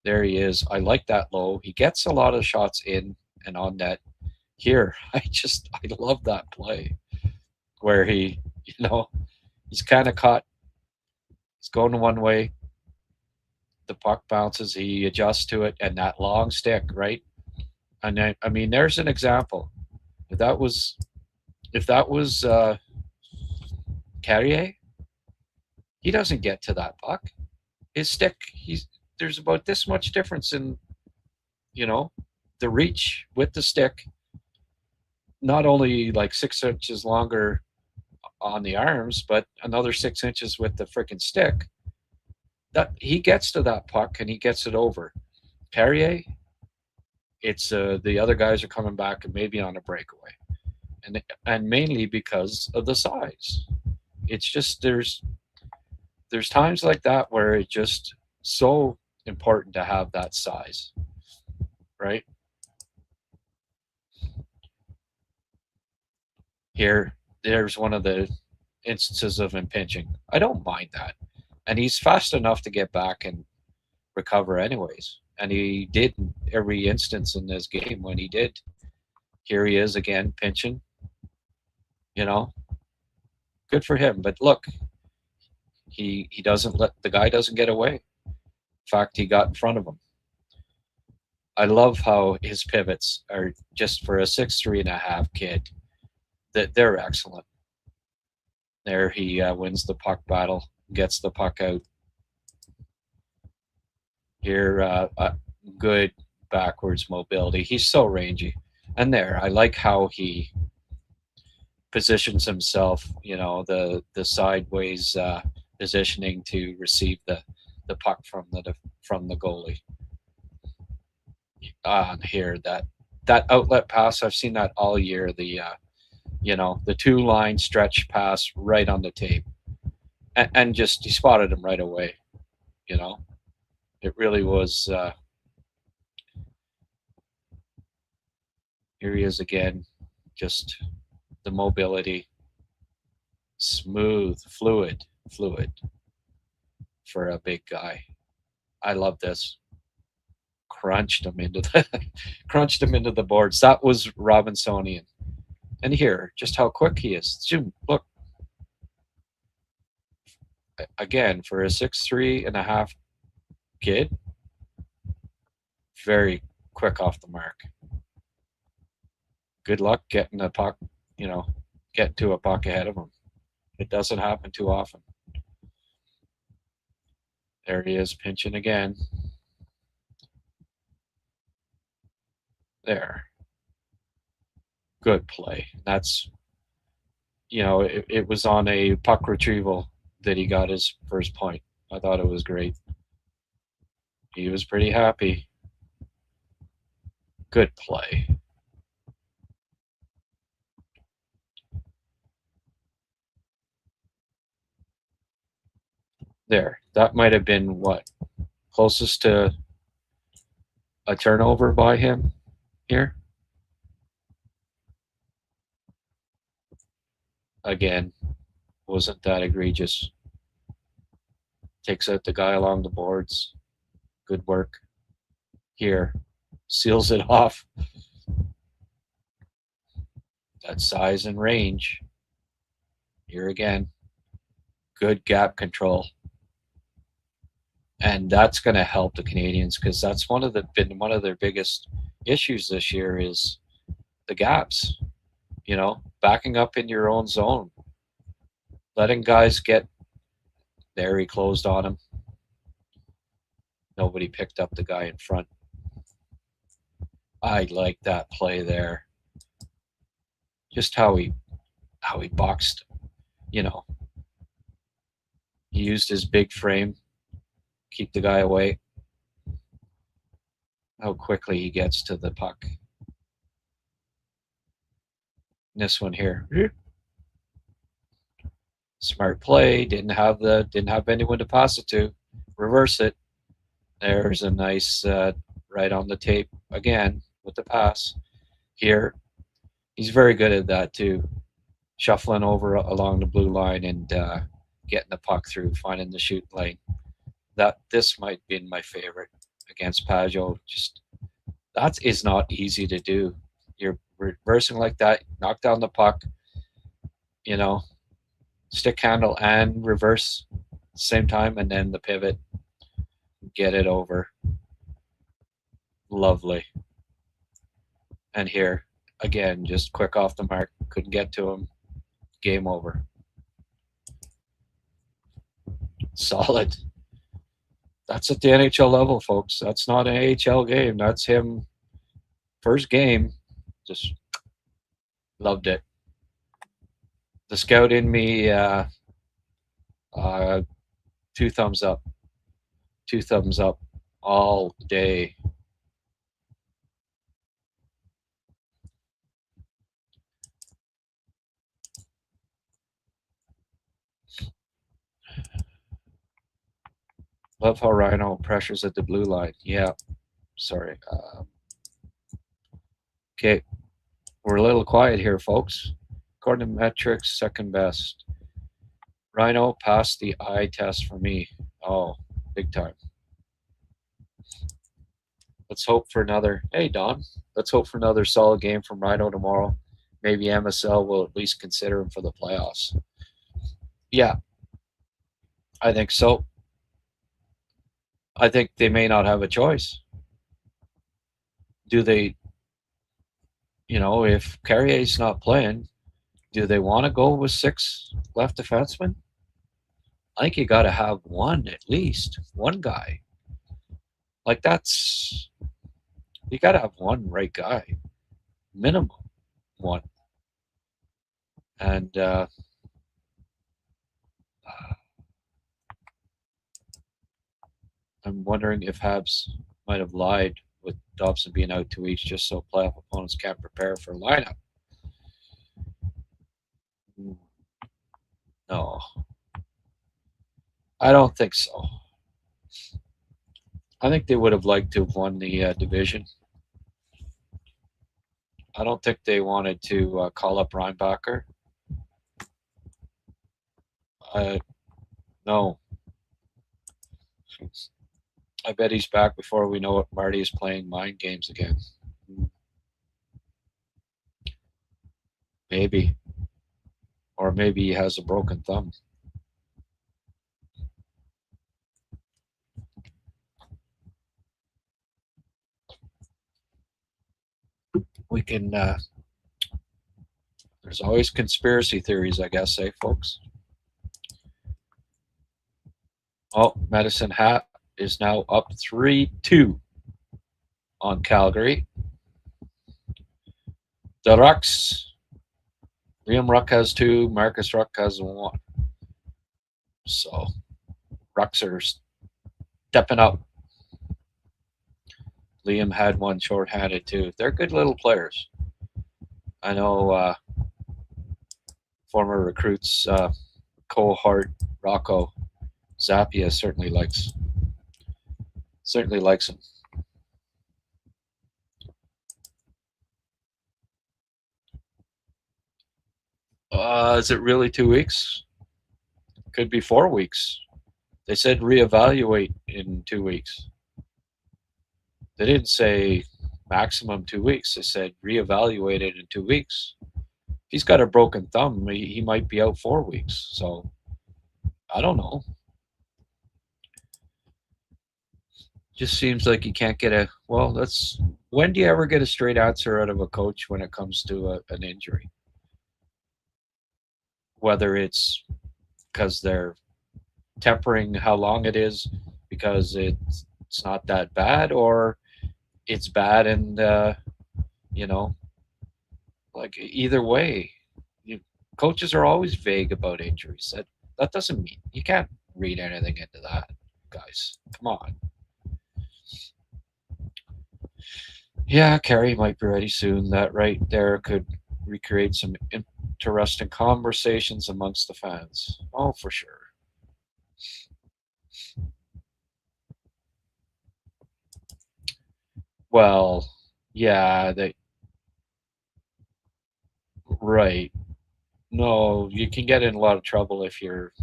There he is. I like that low. He gets a lot of shots in and on net. Here, I love that play where he, you know, he's kind of caught. He's going one way. The puck bounces. He adjusts to it, and that long stick, right? And I mean, there's an example. If that was Carrier, he doesn't get to that puck. His stick, there's about this much difference in, you know, the reach with the stick. Not only like 6 inches longer on the arms, but another 6 inches with the freaking stick. That he gets to that puck and he gets it over. Carrier, it's the other guys are coming back and maybe on a breakaway, and mainly because of the size. It's just there's times like that where it's just so important to have that size, right? There's one of the instances of impinging. I don't mind that, and he's fast enough to get back and recover anyways. And he did every instance in this game when he did. Here he is again, pinching. You know, good for him. But look, he doesn't let the guy doesn't get away. In fact, he got in front of him. I love how his pivots are just for a 6'3.5" kid. That they're excellent. There he wins the puck battle, gets the puck out. Here, good backwards mobility. He's so rangy. And there, I like how he positions himself, you know, the sideways positioning to receive the puck from the goalie. Here, that outlet pass, I've seen that all year. The You know, the 2-line stretch pass right on the tape. And just, he spotted him right away. You know, it really was. Here he is again. Just the mobility. Smooth, fluid for a big guy. I love this. Crunched him into the boards. That was Robinsonian. And here, just how quick he is. Zoom, look. Again, for a 6'3.5" kid, very quick off the mark. Good luck getting a puck, getting to a puck ahead of him. It doesn't happen too often. There he is, pinching again. There. Good play. That's, it was on a puck retrieval that he got his first point. I thought it was great. He was pretty happy. Good play. There. That might have been what? Closest to a turnover by him here. Again, wasn't that egregious. Takes out the guy along the boards. Good work. Here. Seals it off. That size and range. Here again. Good gap control. And that's going to help the Canadians, because that's been one of their biggest issues this year is the gaps. Backing up in your own zone, letting guys get there. He closed on him. Nobody picked up the guy in front. I like that play there. Just how he boxed. He used his big frame, keep the guy away. How quickly he gets to the puck. This one here. Smart play. Didn't have anyone to pass it to. Reverse it. There's a nice right on the tape again with the pass. Here, he's very good at that too. Shuffling over along the blue line and getting the puck through, finding the shoot lane. This might be my favorite against Pajot. That is not easy to do. You're reversing like that, knock down the puck, stick handle and reverse at the same time, and then the pivot, get it over. Lovely. And here, again, just quick off the mark, couldn't get to him. Game over. Solid. That's at the NHL level, folks. That's not an AHL game. That's him. First game. Just loved it. The scout in me, 2 thumbs up. 2 thumbs up all day. Love how Rhino pressures at the blue line. Yeah. Sorry. Okay. We're a little quiet here, folks. According to metrics, second best. Rhino passed the eye test for me. Oh, big time. Let's hope for another. Hey, Don. Let's hope for another solid game from Rhino tomorrow. Maybe MSL will at least consider him for the playoffs. Yeah, I think so. I think they may not have a choice. Do they, if Carrier's not playing, do they want to go with 6 left defensemen? I think you got to have one, at least one guy. Like you got to have one right guy, minimum one. And I'm wondering if Habs might have lied with Dobson being out 2 weeks just so playoff opponents can't prepare for a lineup. No, I don't think so. I think they would have liked to have won the division. I don't think they wanted to call up Reinbacher. No. I bet he's back before we know it. Marty is playing mind games again. Maybe. Or maybe he has a broken thumb. We can, there's always conspiracy theories, I guess, folks? Oh, Medicine Hat is now up 3-2 on Calgary. The Rucks. Liam Ruck has 2. Marcus Ruck has 1. So, Rucks are stepping up. Liam had 1 shorthanded too. They're good little players. I know former recruits Cole Hart, Rocco Zappia certainly likes him. Is it really 2 weeks? Could be 4 weeks. They said reevaluate in 2 weeks. They didn't say maximum 2 weeks. They said reevaluate it in 2 weeks. He's got a broken thumb. He might be out 4 weeks. So I don't know. Just seems like you can't get when do you ever get a straight answer out of a coach when it comes to an injury? Whether it's because they're tempering how long it is because it's not that bad, or it's bad and like either way, coaches are always vague about injuries. That doesn't mean you can't read anything into that, guys. Come on. Yeah, Carey might be ready soon. That right there could recreate some interesting conversations amongst the fans. Oh, for sure. Well, yeah, right. No, you can get in a lot of trouble if you're,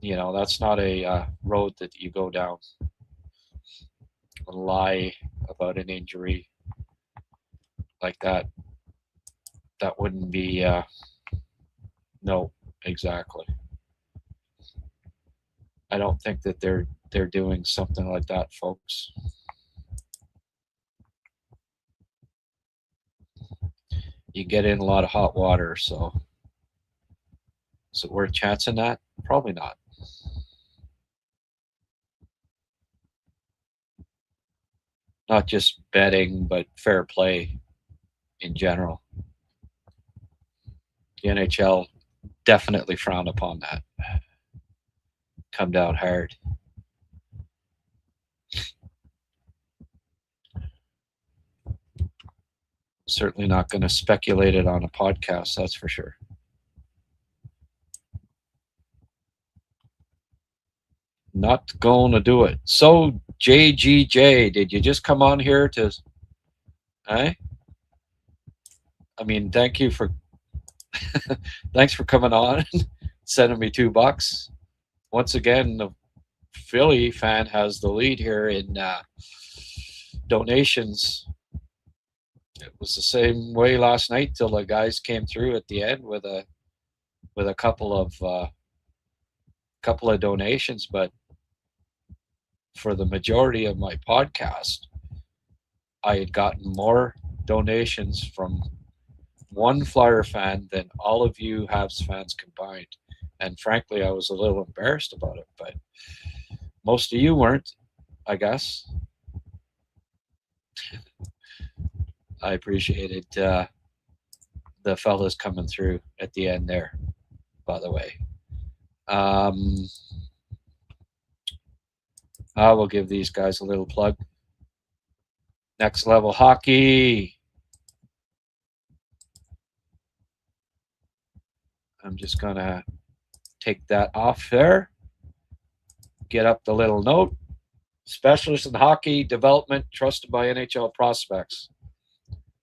that's not a road that you go down. A lie about an injury like that. That wouldn't be, no, exactly. I don't think that they're doing something like that, folks. You get in a lot of hot water, so is it worth chancing that? Probably not. Not just betting, but fair play in general. The NHL definitely frowned upon that. Come down hard. Certainly not going to speculate it on a podcast, that's for sure. Not going to do it. So, JGJ, did you just come on here to... I mean, thank you for... Thanks for coming on and sending me $2. Once again, the Philly fan has the lead here in donations. It was the same way last night till the guys came through at the end with a couple of donations, but for the majority of my podcast, I had gotten more donations from one Flyer fan than all of you Habs fans combined. And frankly, I was a little embarrassed about it, but most of you weren't, I guess. I appreciated the fellas coming through at the end there, by the way. I will give these guys a little plug. Next Level Hockey. I'm just going to take that off there. Get up the little note. Specialist in hockey development trusted by NHL prospects.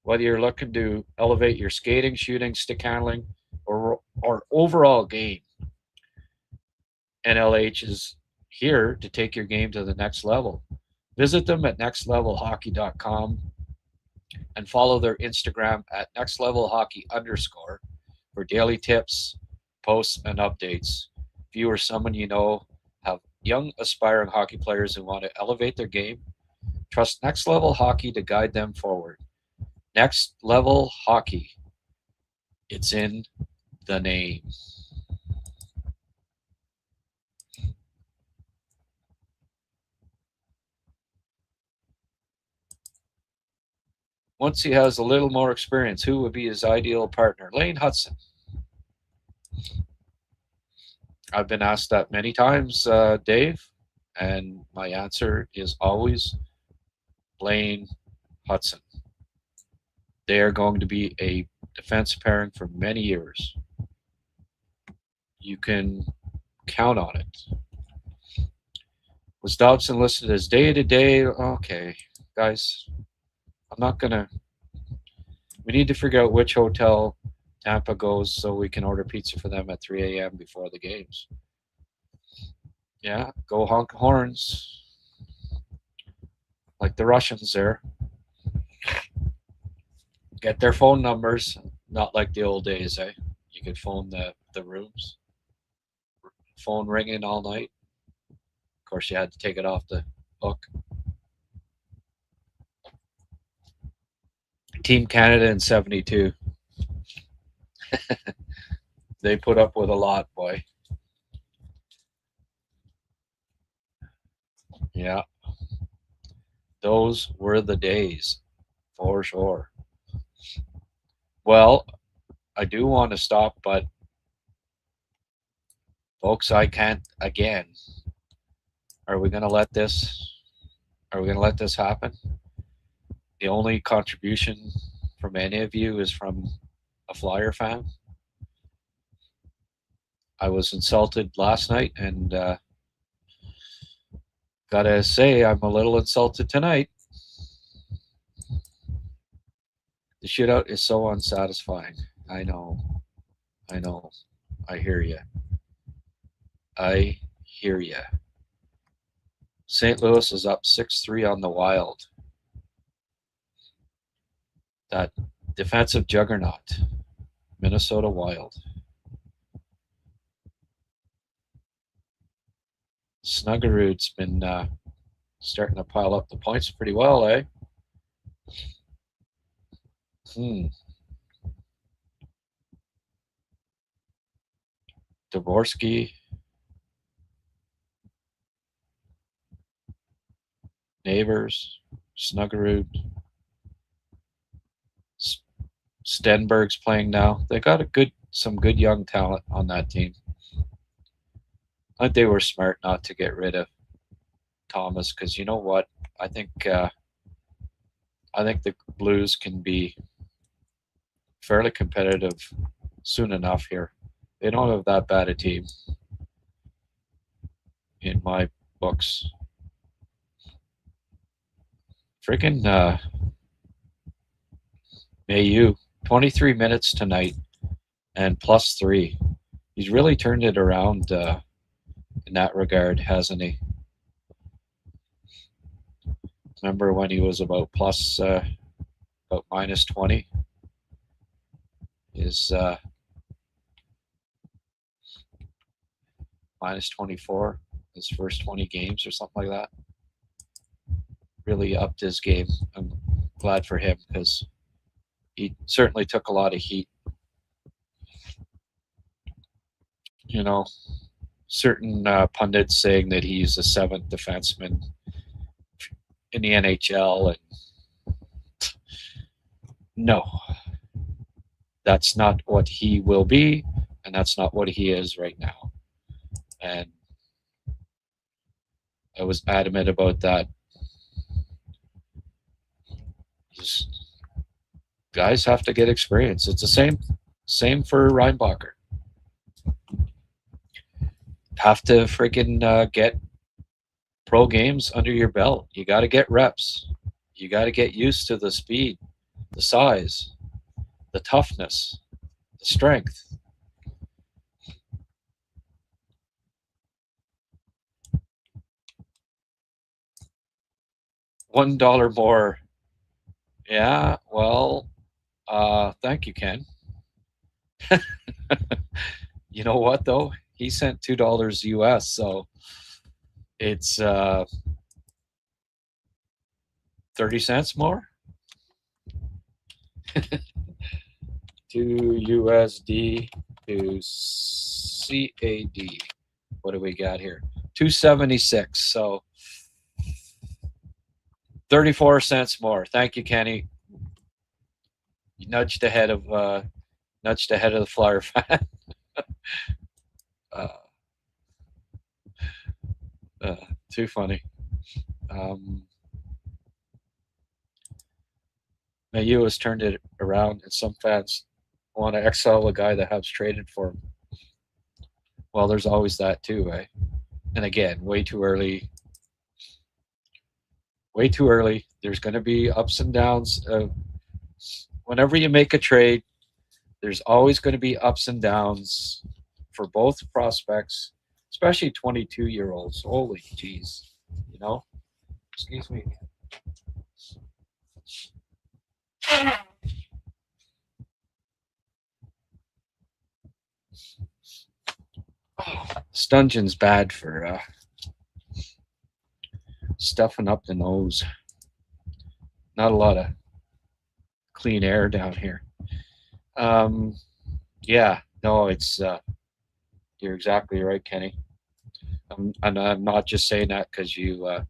Whether you're looking to elevate your skating, shooting, stick handling, or overall game, NLH is here to take your game to the next level. Visit them at nextlevelhockey.com and follow their Instagram at nextlevelhockey_ for daily tips, posts, and updates. If you or someone you know have young, aspiring hockey players who want to elevate their game, trust Next Level Hockey to guide them forward. Next Level Hockey. It's in the name. Once he has a little more experience, who would be his ideal partner? Lane Hudson. I've been asked that many times, Dave, and my answer is always Lane Hudson. They are going to be a defense pairing for many years. You can count on it. Was Dobson listed as day-to-day? Okay, guys, I'm not going to... We need to figure out which hotel Tampa goes so we can order pizza for them at 3 a.m. before the games. Yeah, go honk horns. Like the Russians there. Get their phone numbers, not like the old days, eh? You could phone the rooms. Phone ringing all night. Of course, you had to take it off the hook. Team Canada in 72. They put up with a lot, boy. Yeah. Those were the days, for sure. Well, I do want to stop, but folks, I can't again. Are we going to let this happen? The only contribution from any of you is from a Flyer fan. I was insulted last night, and gotta say, I'm a little insulted tonight. The shootout is so unsatisfying. I know. I hear you. St. Louis is up 6-3 on the Wild. That defensive juggernaut, Minnesota Wild. Snuggerud's been starting to pile up the points pretty well, eh? Dvorsky. Neighbors. Snuggerud. Stenberg's playing now. They got some good young talent on that team. I think they were smart not to get rid of Thomas, because you know what? I think the Blues can be fairly competitive soon enough here. They don't have that bad a team in my books. Freaking Mayu, 23 minutes tonight and +3. He's really turned it around in that regard, hasn't he? Remember when he was about -20? Is -24 his first 20 games or something like that. Really upped his game. I'm glad for him, because he certainly took a lot of heat. You know, certain pundits saying that he's the 7th defenseman in the NHL, and no, that's not what he will be, and that's not what he is right now. And I was adamant about that. Just, guys have to get experience. It's the same for Reinbacher. have to freaking get pro games under your belt. You got to get reps. You got to get used to the speed, the size, the toughness, the strength. $1 more. Yeah, well, thank you, Ken. You know what though? He sent $2 US, so it's 30 cents more. 2 USD to CAD. What do we got here? 276. So 34 cents more. Thank you, Kenny. You nudged ahead of the Flyer fan. Too funny. Mayu has turned it around, and some fans want to exile a guy that Habs traded for him. Well, there's always that too, eh? And again, way too early. Way too early. There's going to be ups and downs. Whenever you make a trade, there's always going to be ups and downs for both prospects, especially 22-year-olds. Holy jeez, you know? Excuse me. Stungeon's bad for stuffing up the nose. Not a lot of clean air down here. Yeah, no, it's you're exactly right, Kenny. And I'm not just saying that because you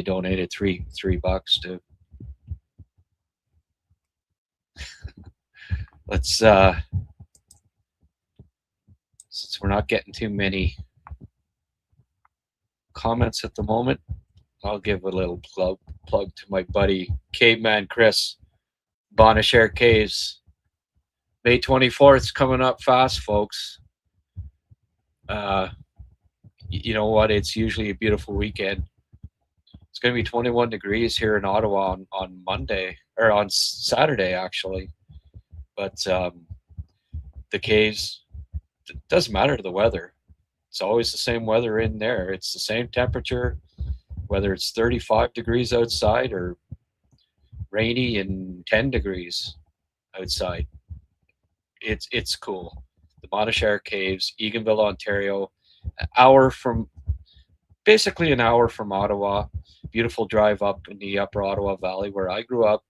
donated $3 to. Let's since we're not getting too many comments at the moment, I'll give a little plug to my buddy Caveman Chris, Bonachère Caves. May 24th coming up fast, folks. You know what? It's usually a beautiful weekend. It's going to be 21 degrees here in Ottawa on Monday, or on Saturday, actually. But the caves, it doesn't matter the weather. It's always the same weather in there. It's the same temperature, whether it's 35 degrees outside or rainy and 10 degrees outside. It's cool. The Bonachère Caves, Eganville, Ontario, basically an hour from Ottawa. Beautiful drive up in the Upper Ottawa Valley where I grew up.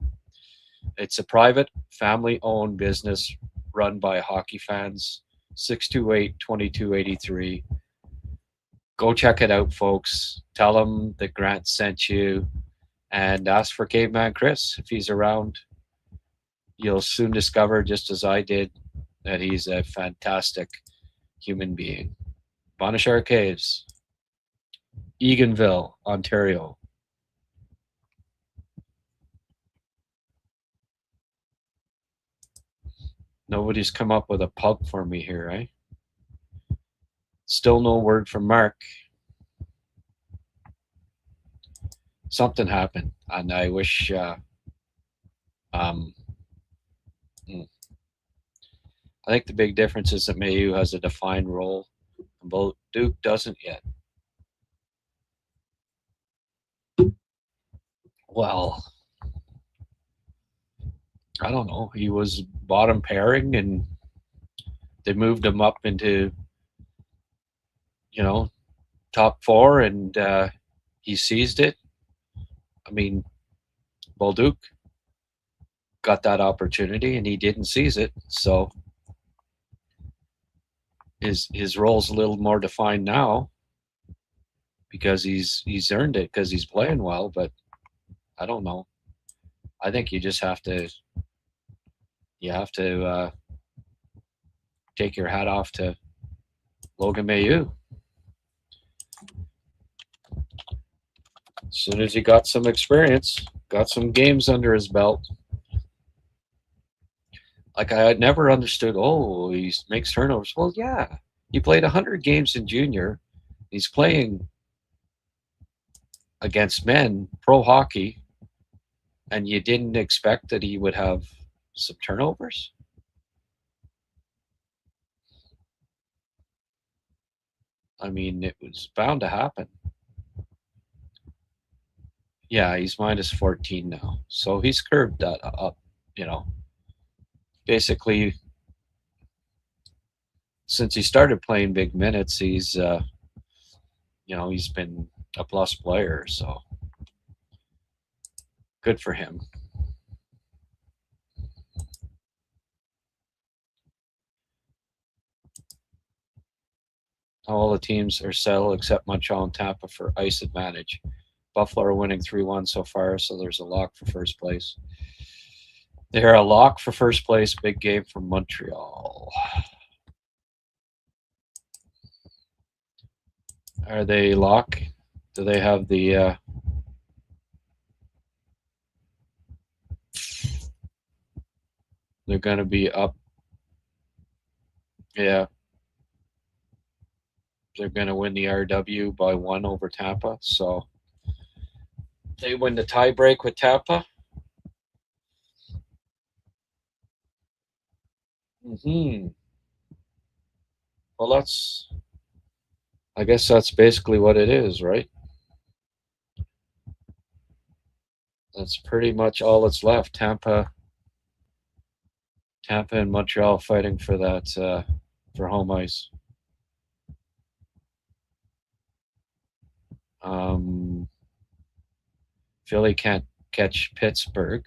It's a private, family-owned business run by hockey fans. 628-2283. Go check it out, folks. Tell them that Grant sent you and ask for Caveman Chris if he's around. You'll soon discover, just as I did, that he's a fantastic human being. Bonachère Caves, Eganville, Ontario. Nobody's come up with a pub for me here, eh? Still no word from Mark. Something happened, and I wish I think the big difference is that Mayu has a defined role, and Duke doesn't yet. Well, I don't know. He was bottom pairing, and they moved him up into, top four, and he seized it. I mean, Bolduc got that opportunity, and he didn't seize it. So his role's a little more defined now because he's earned it because he's playing well. But I don't know. I think you just have to. You have to take your hat off to Logan Mayu. As soon as he got some experience, got some games under his belt. Like I had never understood, he makes turnovers. Well, yeah, He played 100 games in junior. He's playing against men, pro hockey, and you didn't expect that he would have some turnovers? I mean, it was bound to happen. Yeah, he's minus 14 now. So he's curved that up, you know. Basically, since he started playing big minutes, he's he's been a plus player, so good for him. All the teams are settled except Montreal and Tampa for ice advantage. Buffalo are winning 3-1 so far, so there's a lock for first place. They're a lock for first place. Big game from Montreal. Are they lock? Do they have the they're going to be up? Yeah. They're going to win the RW by 1 over Tampa. So they win the tie break with Tampa. Well, I guess that's basically what it is, right? That's pretty much all that's left. Tampa and Montreal fighting for that for home ice. Philly can't catch Pittsburgh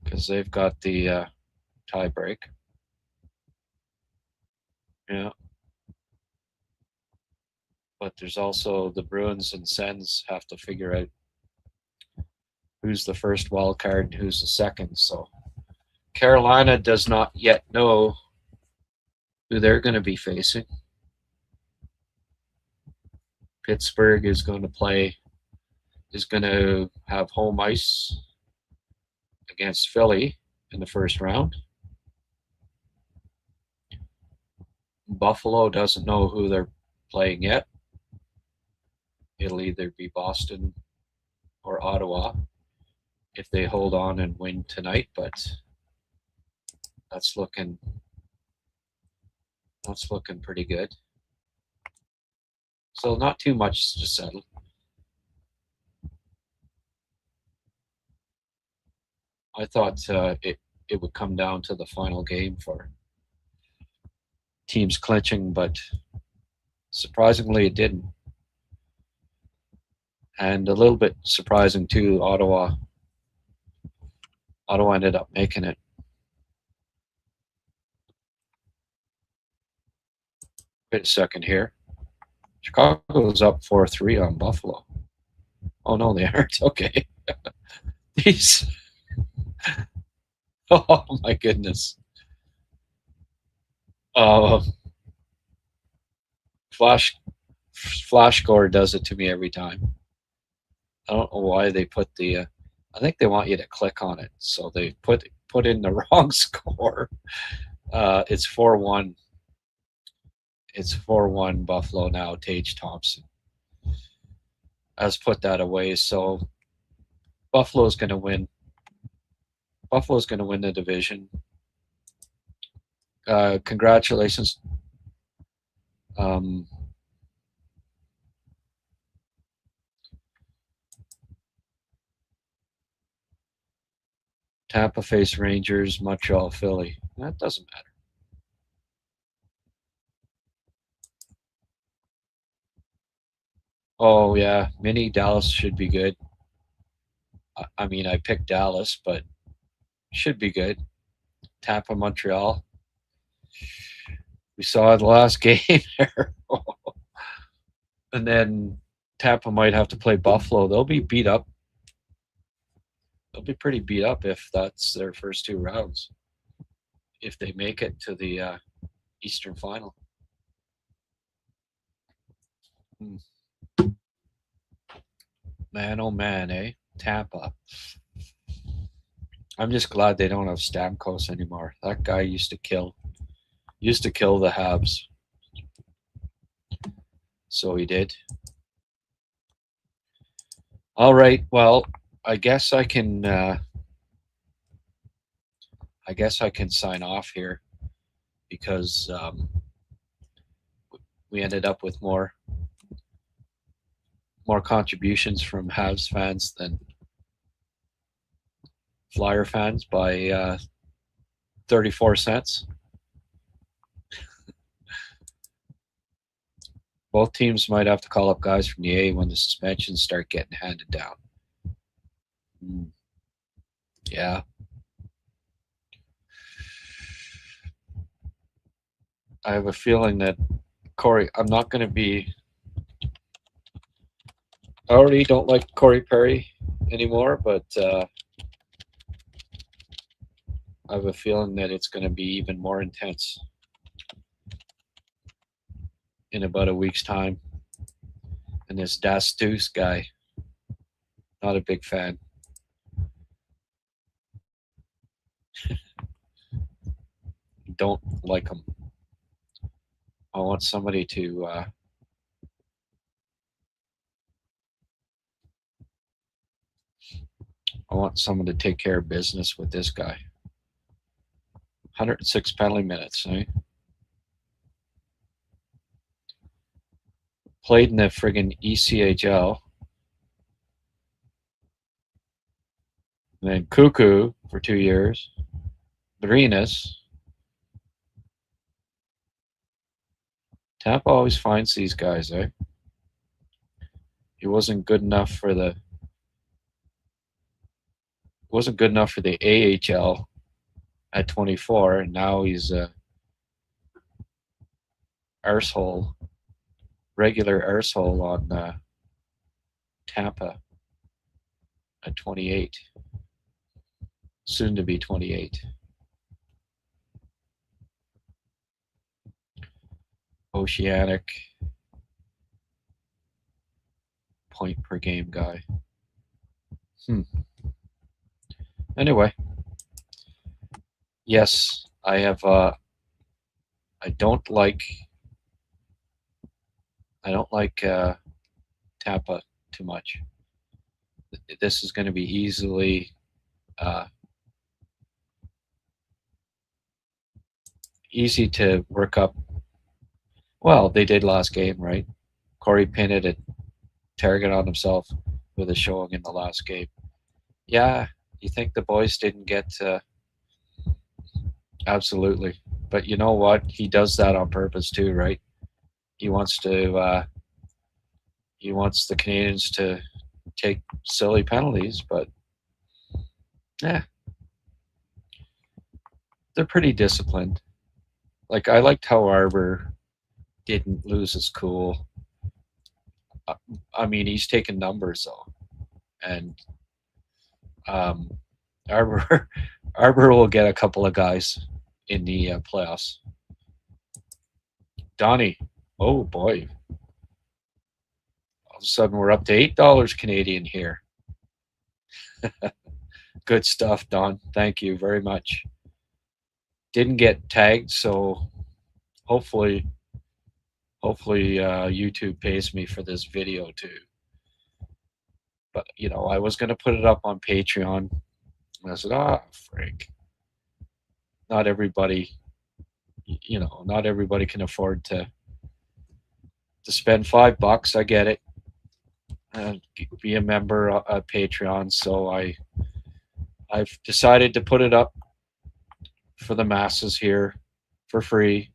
because they've got the tie break. Yeah. But there's also the Bruins and Sens have to figure out who's the first wild card and who's the second. So Carolina does not yet know who they're going to be facing. Pittsburgh is going to have home ice against Philly in the first round. Buffalo doesn't know who they're playing yet. It'll either be Boston or Ottawa if they hold on and win tonight, but that's looking pretty good. So not too much to settle. I thought it would come down to the final game for teams clinching, but surprisingly it didn't. And a little bit surprising too, Ottawa ended up making it. Wait a second here. Chicago's up 4-3 on Buffalo. Oh no, they aren't. Okay. These. Oh my goodness. Flash score does it to me every time. I don't know why they put the. I think they want you to click on it, so they put in the wrong score. It's 4-1. It's 4-1 Buffalo now. Tage Thompson has put that away, so Buffalo's going to win. Buffalo's going to win the division. Congratulations. Tampa face Rangers, Montreal, Philly. That doesn't matter. Oh, yeah. Mini Dallas should be good. I mean, I picked Dallas, but should be good. Tampa, Montreal. We saw the last game there. And then Tampa might have to play Buffalo. They'll be beat up. They'll be pretty beat up if that's their first 2 rounds. If they make it to the Eastern Final. Man, oh man, eh? Tampa. I'm just glad they don't have Stamkos anymore. That guy used to kill. Used to kill the Habs. So he did. All right. Well, I guess I can sign off here because we ended up with more contributions from Habs fans than Flyer fans by 34 cents. Both teams might have to call up guys from the A when the suspensions start getting handed down. Yeah. I have a feeling that Corey, I'm not going to be. I already don't like Corey Perry anymore, but I have a feeling that it's going to be even more intense in about a week's time. And this Das Deuce guy, not a big fan. Don't like him. I want somebody to I want someone to take care of business with this guy. 106 penalty minutes, eh? Played in the friggin' ECHL. And then Cuckoo for 2 years. Marinas. Tampa always finds these guys, eh? He wasn't good enough for the AHL at 24, and now he's a regular arsehole on Tampa at 28, soon to be 28. Oceanic point per game guy. Anyway, yes, I have. I don't like Tampa too much. This is going to be easily easy to work up. Well, they did last game, right? Corey pinned a target on himself with a showing in the last game. Yeah, you think the boys didn't get absolutely, but you know what? He does that on purpose too, right? He wants the Canadians to take silly penalties, but they're pretty disciplined. Like, I liked how Arbor didn't lose his cool. I mean, he's taking numbers though, and Arbor will get a couple of guys in the playoffs. Donnie, oh boy! All of a sudden, we're up to $8 Canadian here. Good stuff, Don. Thank you very much. Didn't get tagged, so hopefully YouTube pays me for this video too. But I was going to put it up on Patreon, and I said, Frank, not everybody can afford to spend $5. I get it. Be a member of Patreon, so I've decided to put it up for the masses here for free.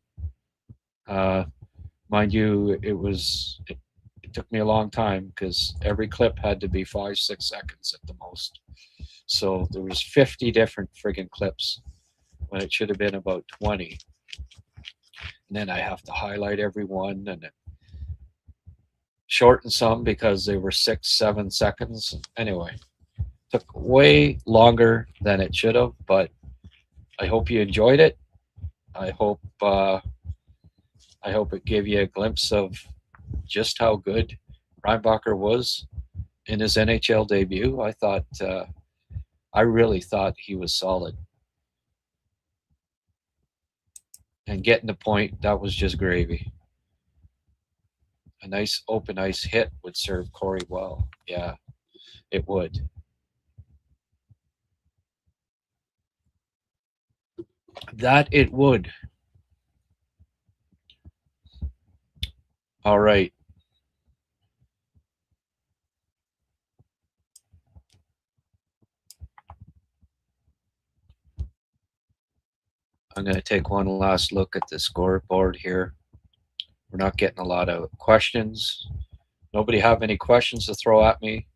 Mind you, it took me a long time because every clip had to be 5-6 seconds at the most. So there was 50 different friggin' clips when it should have been about 20. And then I have to highlight every one and shorten some because they were 6-7 seconds. Anyway, took way longer than it should have, but I hope you enjoyed it. I hope it gave you a glimpse of just how good Reinbacher was in his NHL debut. I really thought he was solid. and getting the point, that was just gravy. A nice open ice hit would serve Corey well. Yeah, it would. That it would. All right. I'm going to take one last look at the scoreboard here. We're not getting a lot of questions. Nobody have any questions to throw at me?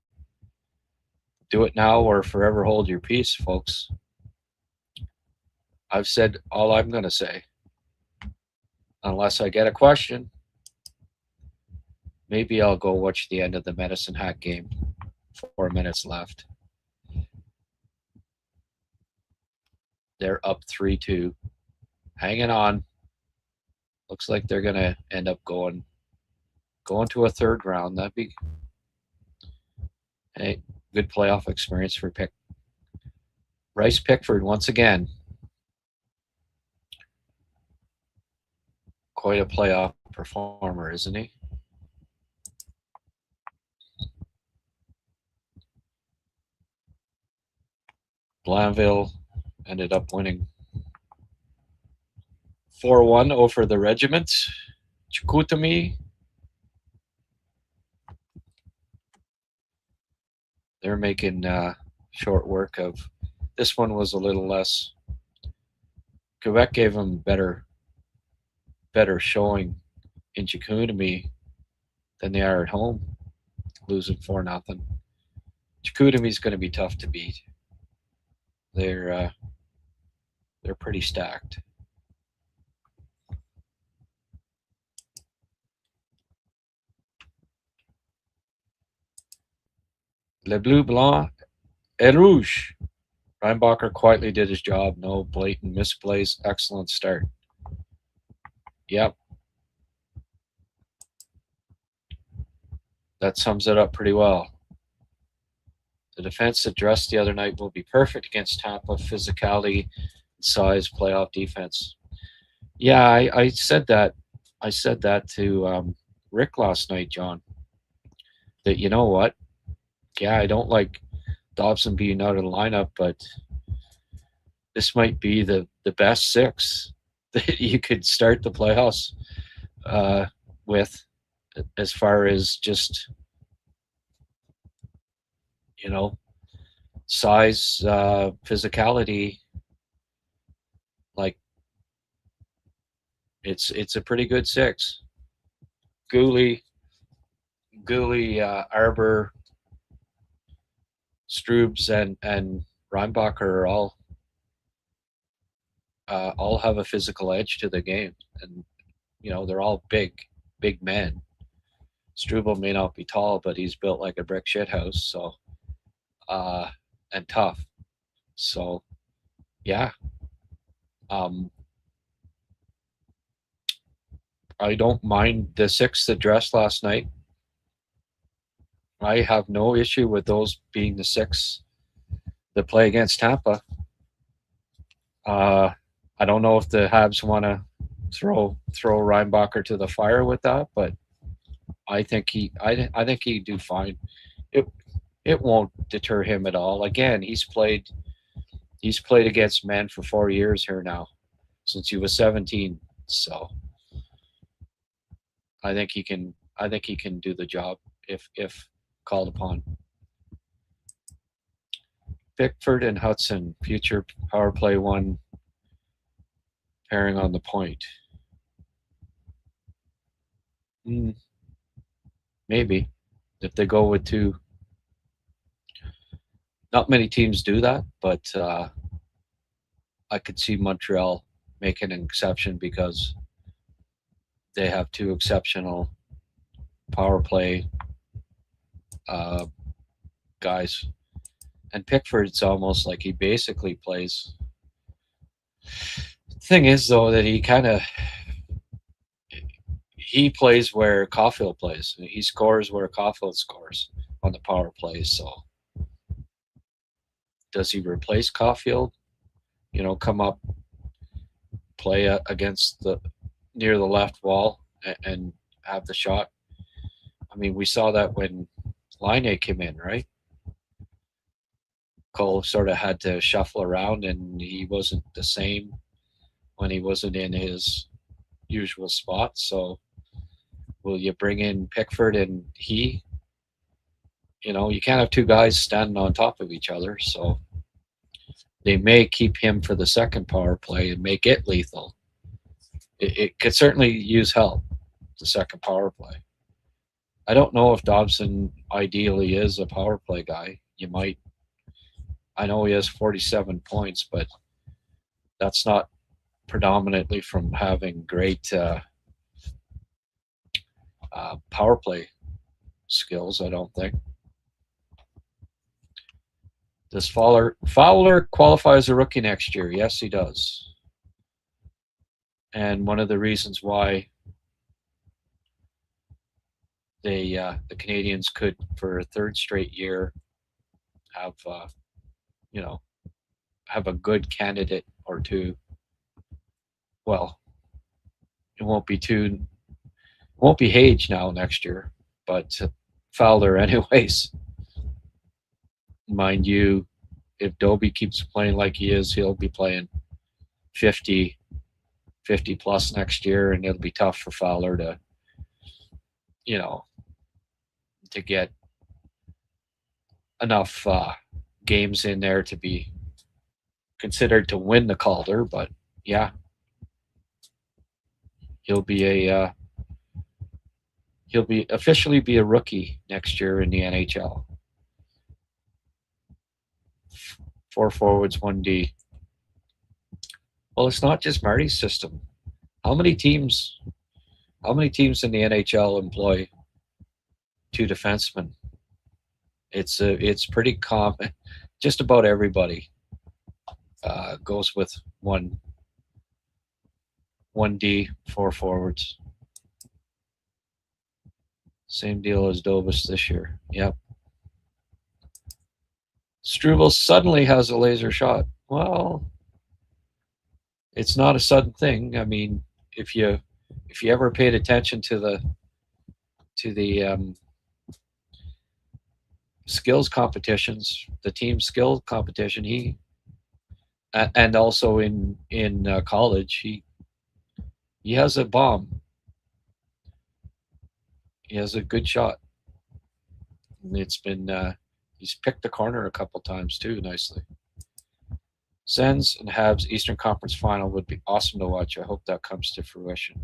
Do it now or forever hold your peace, folks. I've said all I'm going to say. Unless I get a question, maybe I'll go watch the end of the Medicine Hat game. 4 minutes left. They're up 3-2. Hanging on. Looks like they're going to end up going to a third round. That'd be a good playoff experience for Bryce Pickford once again. Quite a playoff performer, isn't he? Blanville ended up winning 4-1 over the Regiment. Chicoutimi. They're making short work of. This one was a little less. Quebec gave them better showing in Chicoutimi than they are at home, losing 4-0. Chicoutimi's going to be tough to beat. They're pretty stacked. Le Bleu Blanc et Rouge. Reinbacher quietly did his job. No blatant misplays. Excellent start. Yep. That sums it up pretty well. The defense addressed the other night will be perfect against Tampa. Physicality, size, playoff defense. Yeah, I said that. I said that to Rick last night, John. That you know what? Yeah, I don't like Dobson being out of the lineup, but this might be the best six that you could start the playoffs with, as far as just size, physicality. Like it's a pretty good six. Gooley, Arbor, Stroobs, and Reinbacher are all have a physical edge to the game, and they're all big men. Struble may not be tall, but he's built like a brick shithouse, so and tough. So yeah. I don't mind the six that dressed last night. I have no issue with those being the six that play against Tampa. I don't know if the Habs want to throw Reinbacher to the fire with that, but I think he'd do fine. It won't deter him at all. Again, he's played against men for 4 years here now, since he was 17. So I think he can do the job if called upon. Pickford and Hudson, future power play one pairing on the point. Maybe if they go with two. Not many teams do that, but I could see Montreal making an exception because they have two exceptional power play guys. And Pickford's almost like he basically plays. The thing is, though, that he plays where Caulfield plays. He scores where Caulfield scores on the power play. So does he replace Caulfield? Come up, play against near the left wall and have the shot. I mean, we saw that when Line came in, right? Cole sort of had to shuffle around, and he wasn't the same when he wasn't in his usual spot. So, will you bring in Pickford and he? You can't have two guys standing on top of each other. So, they may keep him for the second power play and make it lethal. It could certainly use help, the second power play. I don't know if Dobson ideally is a power play guy. You might. I know he has 47 points, but that's not predominantly from having great power play skills, I don't think. Does Fowler qualify as a rookie next year? Yes, he does. And one of the reasons why the Canadians could, for a third straight year, have have a good candidate or two. Well, it won't be Hage now next year, but Fowler anyways. Mind you, if Doby keeps playing like he is, he'll be playing 50 plus next year, and it'll be tough for Fowler to get enough games in there to be considered to win the Calder. But yeah, he'll officially be a rookie next year in the NHL. 4 forwards, 1D. Well, it's not just Marty's system. How many teams in the NHL employ 2 defensemen? It's pretty common. Just about everybody goes with 1D, 4 forwards. Same deal as Dobis this year. Yep. Struble suddenly has a laser shot. Well, it's not a sudden thing. I mean, if you ever paid attention to the skills competitions, the team skill competition, he and also in college, he has a bomb. He has a good shot. It's been he's picked the corner a couple times too, nicely. Sens and Habs Eastern Conference Final would be awesome to watch. I hope that comes to fruition.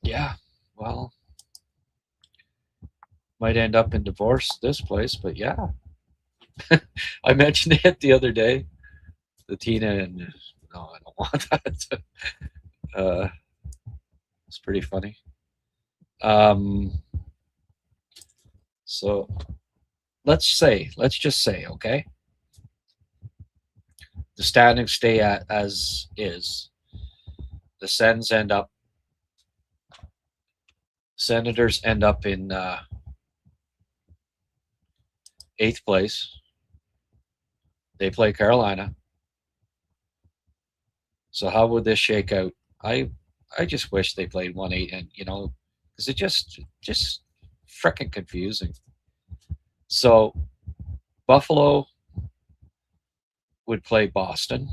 Yeah, well, might end up in divorce this place, but yeah. I mentioned it the other day. The Tina and no, I don't want that. It's pretty funny. So let's just say, okay, the standings stay as is. The Senators end up in 8th place. They play Carolina. So how would this shake out? I just wish they played 1-8, and because it just freaking confusing. So Buffalo would play Boston,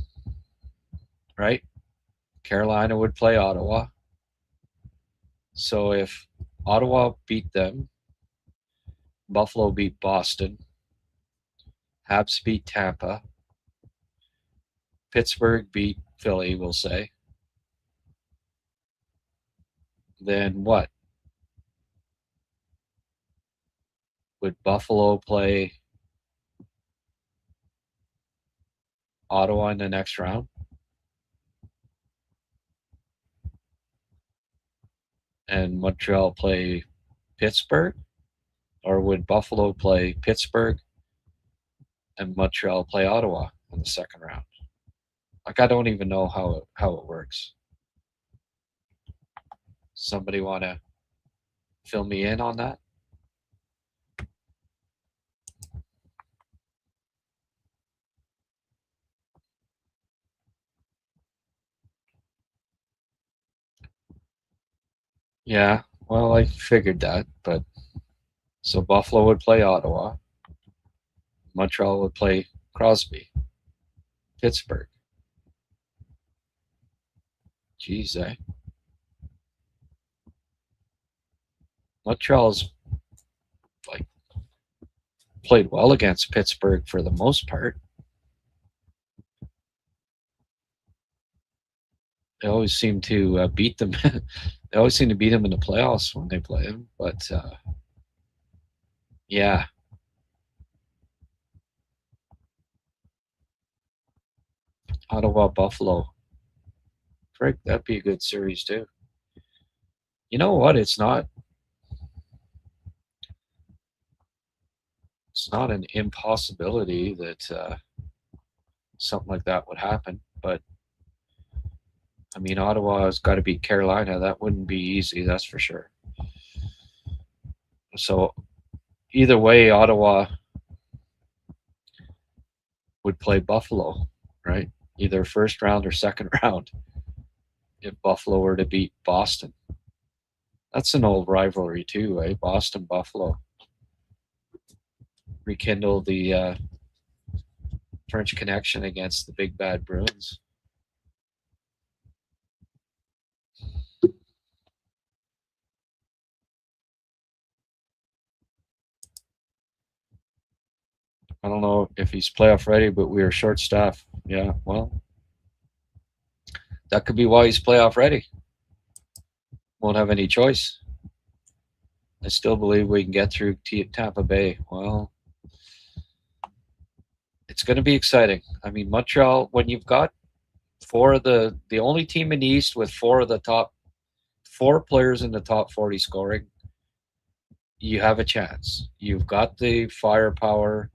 right? Carolina would play Ottawa. So if Ottawa beat them, Buffalo beat Boston, Habs beat Tampa, Pittsburgh beat Philly, we'll say, then what? Would Buffalo play Ottawa in the next round? And Montreal play Pittsburgh? Or would Buffalo play Pittsburgh and Montreal play Ottawa in the second round? Like, I don't even know how it works. Somebody want to fill me in on that? Yeah, well, I figured that, but so Buffalo would play Ottawa, Montreal would play Crosby, Pittsburgh. Jeez, Montreal's like played well against Pittsburgh for the most part. They always seem to beat them. They always seem to beat them in the playoffs when they play them. But yeah, Ottawa, Buffalo. Frick, that'd be a good series too. You know what? It's not. It's not an impossibility that something like that would happen. But I mean, Ottawa has got to beat Carolina. That wouldn't be easy. That's for sure. So either way, Ottawa would play Buffalo, right? Either first round or second round if Buffalo were to beat Boston. That's an old rivalry too, eh? Boston Buffalo. Rekindle the French connection against the big bad Bruins. I don't know if he's playoff ready, but we are short staffed. Yeah, well, that could be why he's playoff ready. Won't have any choice. I still believe we can get through Tampa Bay. Well, it's going to be exciting. I mean, Montreal, when you've got four of the only team in the East with four players in the top 40 scoring, you have a chance. You've got the firepower.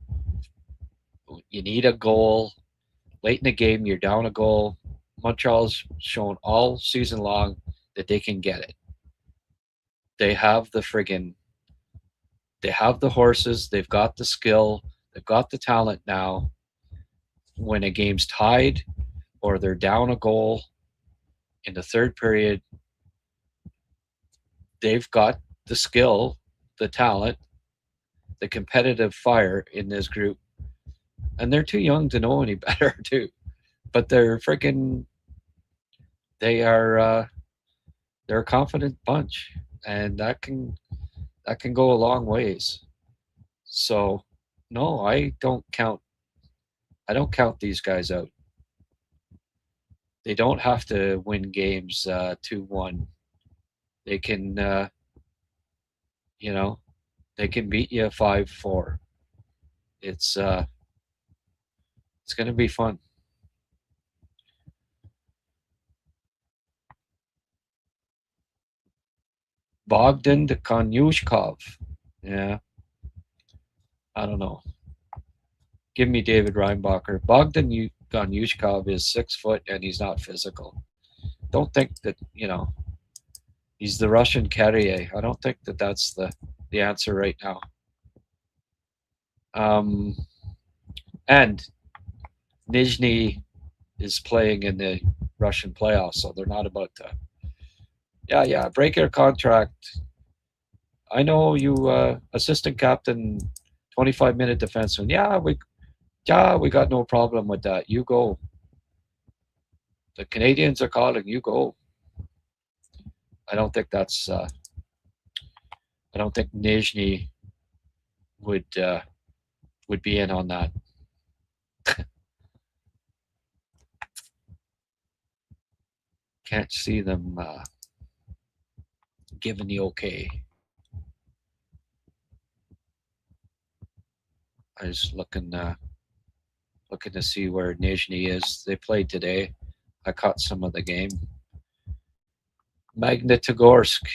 You need a goal. Late in the game, you're down a goal. Montreal's shown all season long that they can get it. They have they have the horses, they've got the skill, they've got the talent now. When a game's tied or they're down a goal in the third period, they've got the skill, the talent, the competitive fire in this group. And they're too young to know any better, too. But they are they're a confident bunch, and that can go a long ways. So, no, I don't count these guys out. They don't have to win games 2-1. They can you know, they can beat you 5-4. It's uh it's going to be fun. Bogdan Konyushkov. Yeah, I don't know. Give me David Reinbacher. Bogdan Konyushkov is 6 foot and he's not physical. Don't think that, he's the Russian Carrier. I don't think that that's the answer right now. And Nizhny is playing in the Russian playoffs, so they're not about to. Yeah, break your contract. I know you, assistant captain, 25-minute defenseman. Yeah, we got no problem with that. You go. The Canadians are calling. You go. I don't think that's. I don't think Nizhny would be in on that. Can't see them giving the okay. I was looking to see where Nizhny is. They played today. I caught some of the game. Magnitogorsk.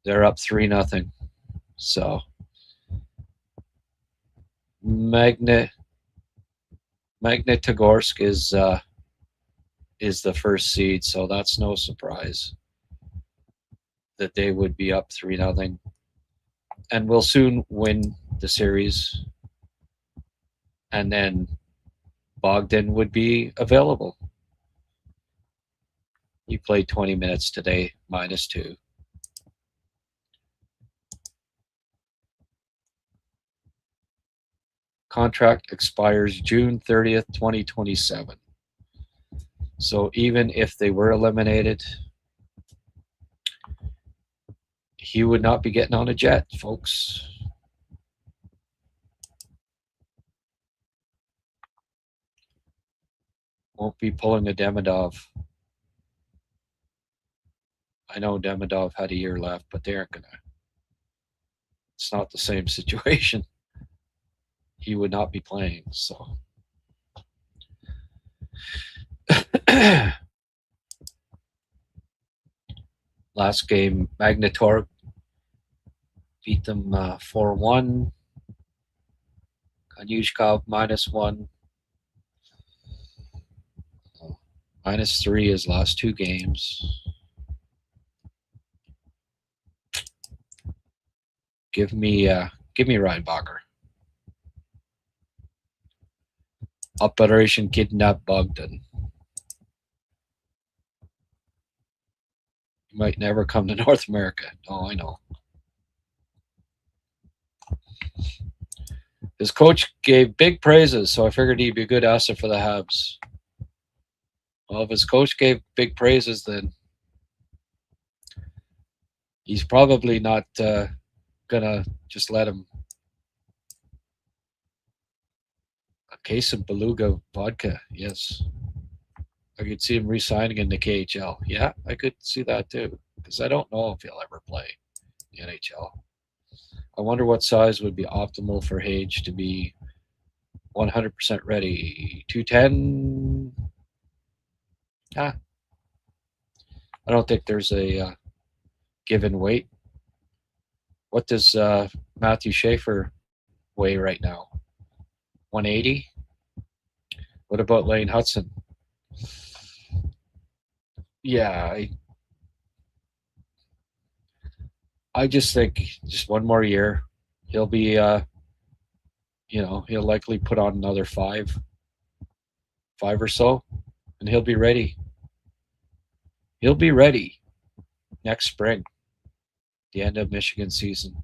They're up 3-0. So Magnitogorsk is the first seed, so that's no surprise that they would be up 3-0, and will soon win the series. And then Bogdan would be available. He played 20 minutes today, -2. Contract expires June 30th, 2027. So even if they were eliminated, he would not be getting on a jet, folks. Won't be pulling a Demidov. I know Demidov had a year left, but they aren't going to. It's not the same situation. He would not be playing, so. Last game, Magnetorp beat them 4-1. Kanyushkov -1. -3 his last 2 games. Give me Reinbacher. Operation Kidnap Bogdan. He might never come to North America. Oh, I know. His coach gave big praises, so I figured he'd be a good asset for the Habs. Well, if his coach gave big praises, then he's probably not gonna just let him. A case of Beluga vodka, yes. I could see him re-signing in the KHL. Yeah, I could see that too, because I don't know if he'll ever play the NHL. I wonder what size would be optimal for Hage to be 100% ready. 210. I don't think there's a given weight. What does Matthew Schaefer weigh right now? 180? What about Lane Hudson? Yeah, I just think just one more year, he'll be, he'll likely put on another five or so, and he'll be ready. He'll be ready next spring, the end of Michigan season.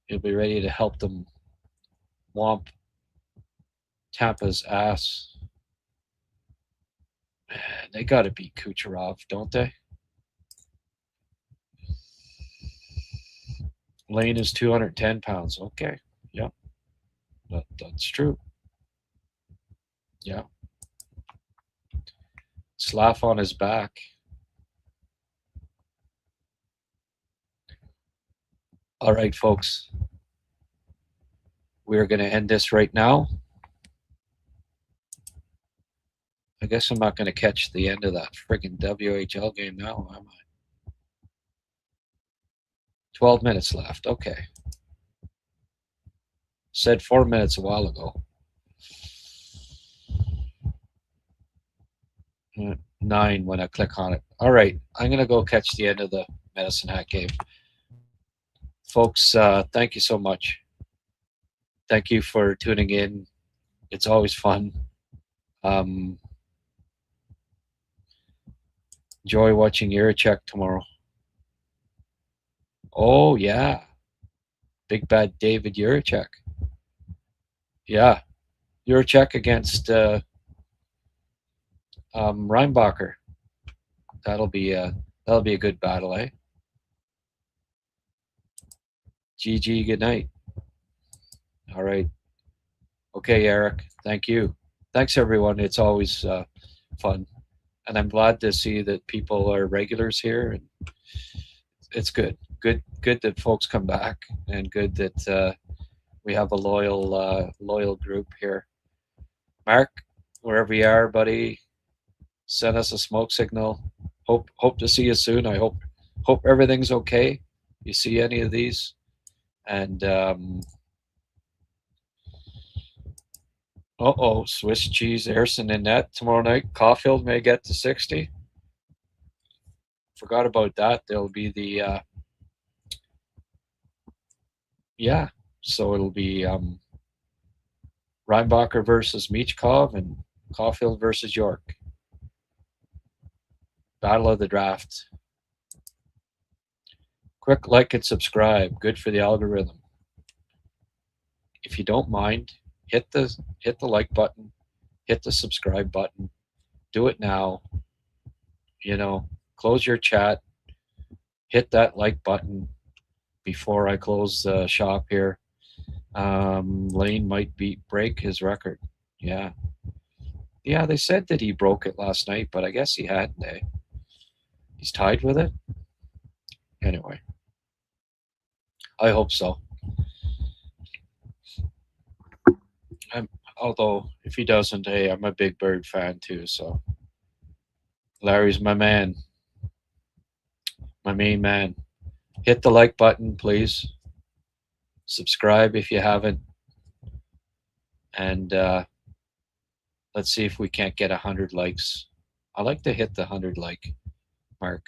He'll be ready to help them womp Tampa's ass. Man, they got to beat Kucherov, don't they? Lane is 210 pounds. Okay. Yeah. That's true. Yeah. Slav on his back. All right, folks. We're going to end this right now. I guess I'm not going to catch the end of that friggin' WHL game now, am I? 12 minutes left. Okay. Said 4 minutes a while ago. 9 when I click on it. All right. I'm going to go catch the end of the Medicine Hat game. Folks, thank you so much. Thank you for tuning in. It's always fun. Enjoy watching Yurichek tomorrow. Oh, yeah. Big bad David Yurichek. Yeah. Yurichek against Reinbacher. That'll be a good battle, eh? GG, good night. All right. Okay, Eric. Thank you. Thanks, everyone. It's always fun. And I'm glad to see that people are regulars here. And it's good. Good that folks come back, and good that we have a loyal group here. Mark, wherever you are, buddy, send us a smoke signal. Hope to see you soon. I hope everything's okay. You see any of these? And Swiss cheese, Ayrson in net tomorrow night. Caulfield may get to 60. Forgot about that. There'll be the so it'll be Reinbacher versus Michkov and Caulfield versus York. Battle of the Draft. Quick like and subscribe. Good for the algorithm. If you don't mind, hit the like button, hit the subscribe button. Do it now. You know, close your chat. Hit that like button before I close the shop here. Lane might break his record. Yeah. Yeah, they said that he broke it last night, but I guess he hadn't, eh? He's tied with it? Anyway. I hope so. Although, if he doesn't, hey, I'm a big Bird fan too, so. Larry's my man. My main man. Hit the like button, please. Subscribe if you haven't. And let's see if we can't get 100 likes. I like to hit the 100 like mark.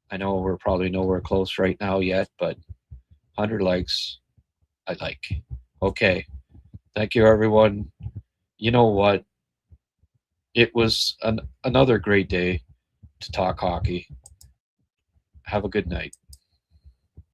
I know we're probably nowhere close right now yet, but 100 likes, I like. Okay. Thank you, everyone. You know what? It was another great day to talk hockey. Have a good night.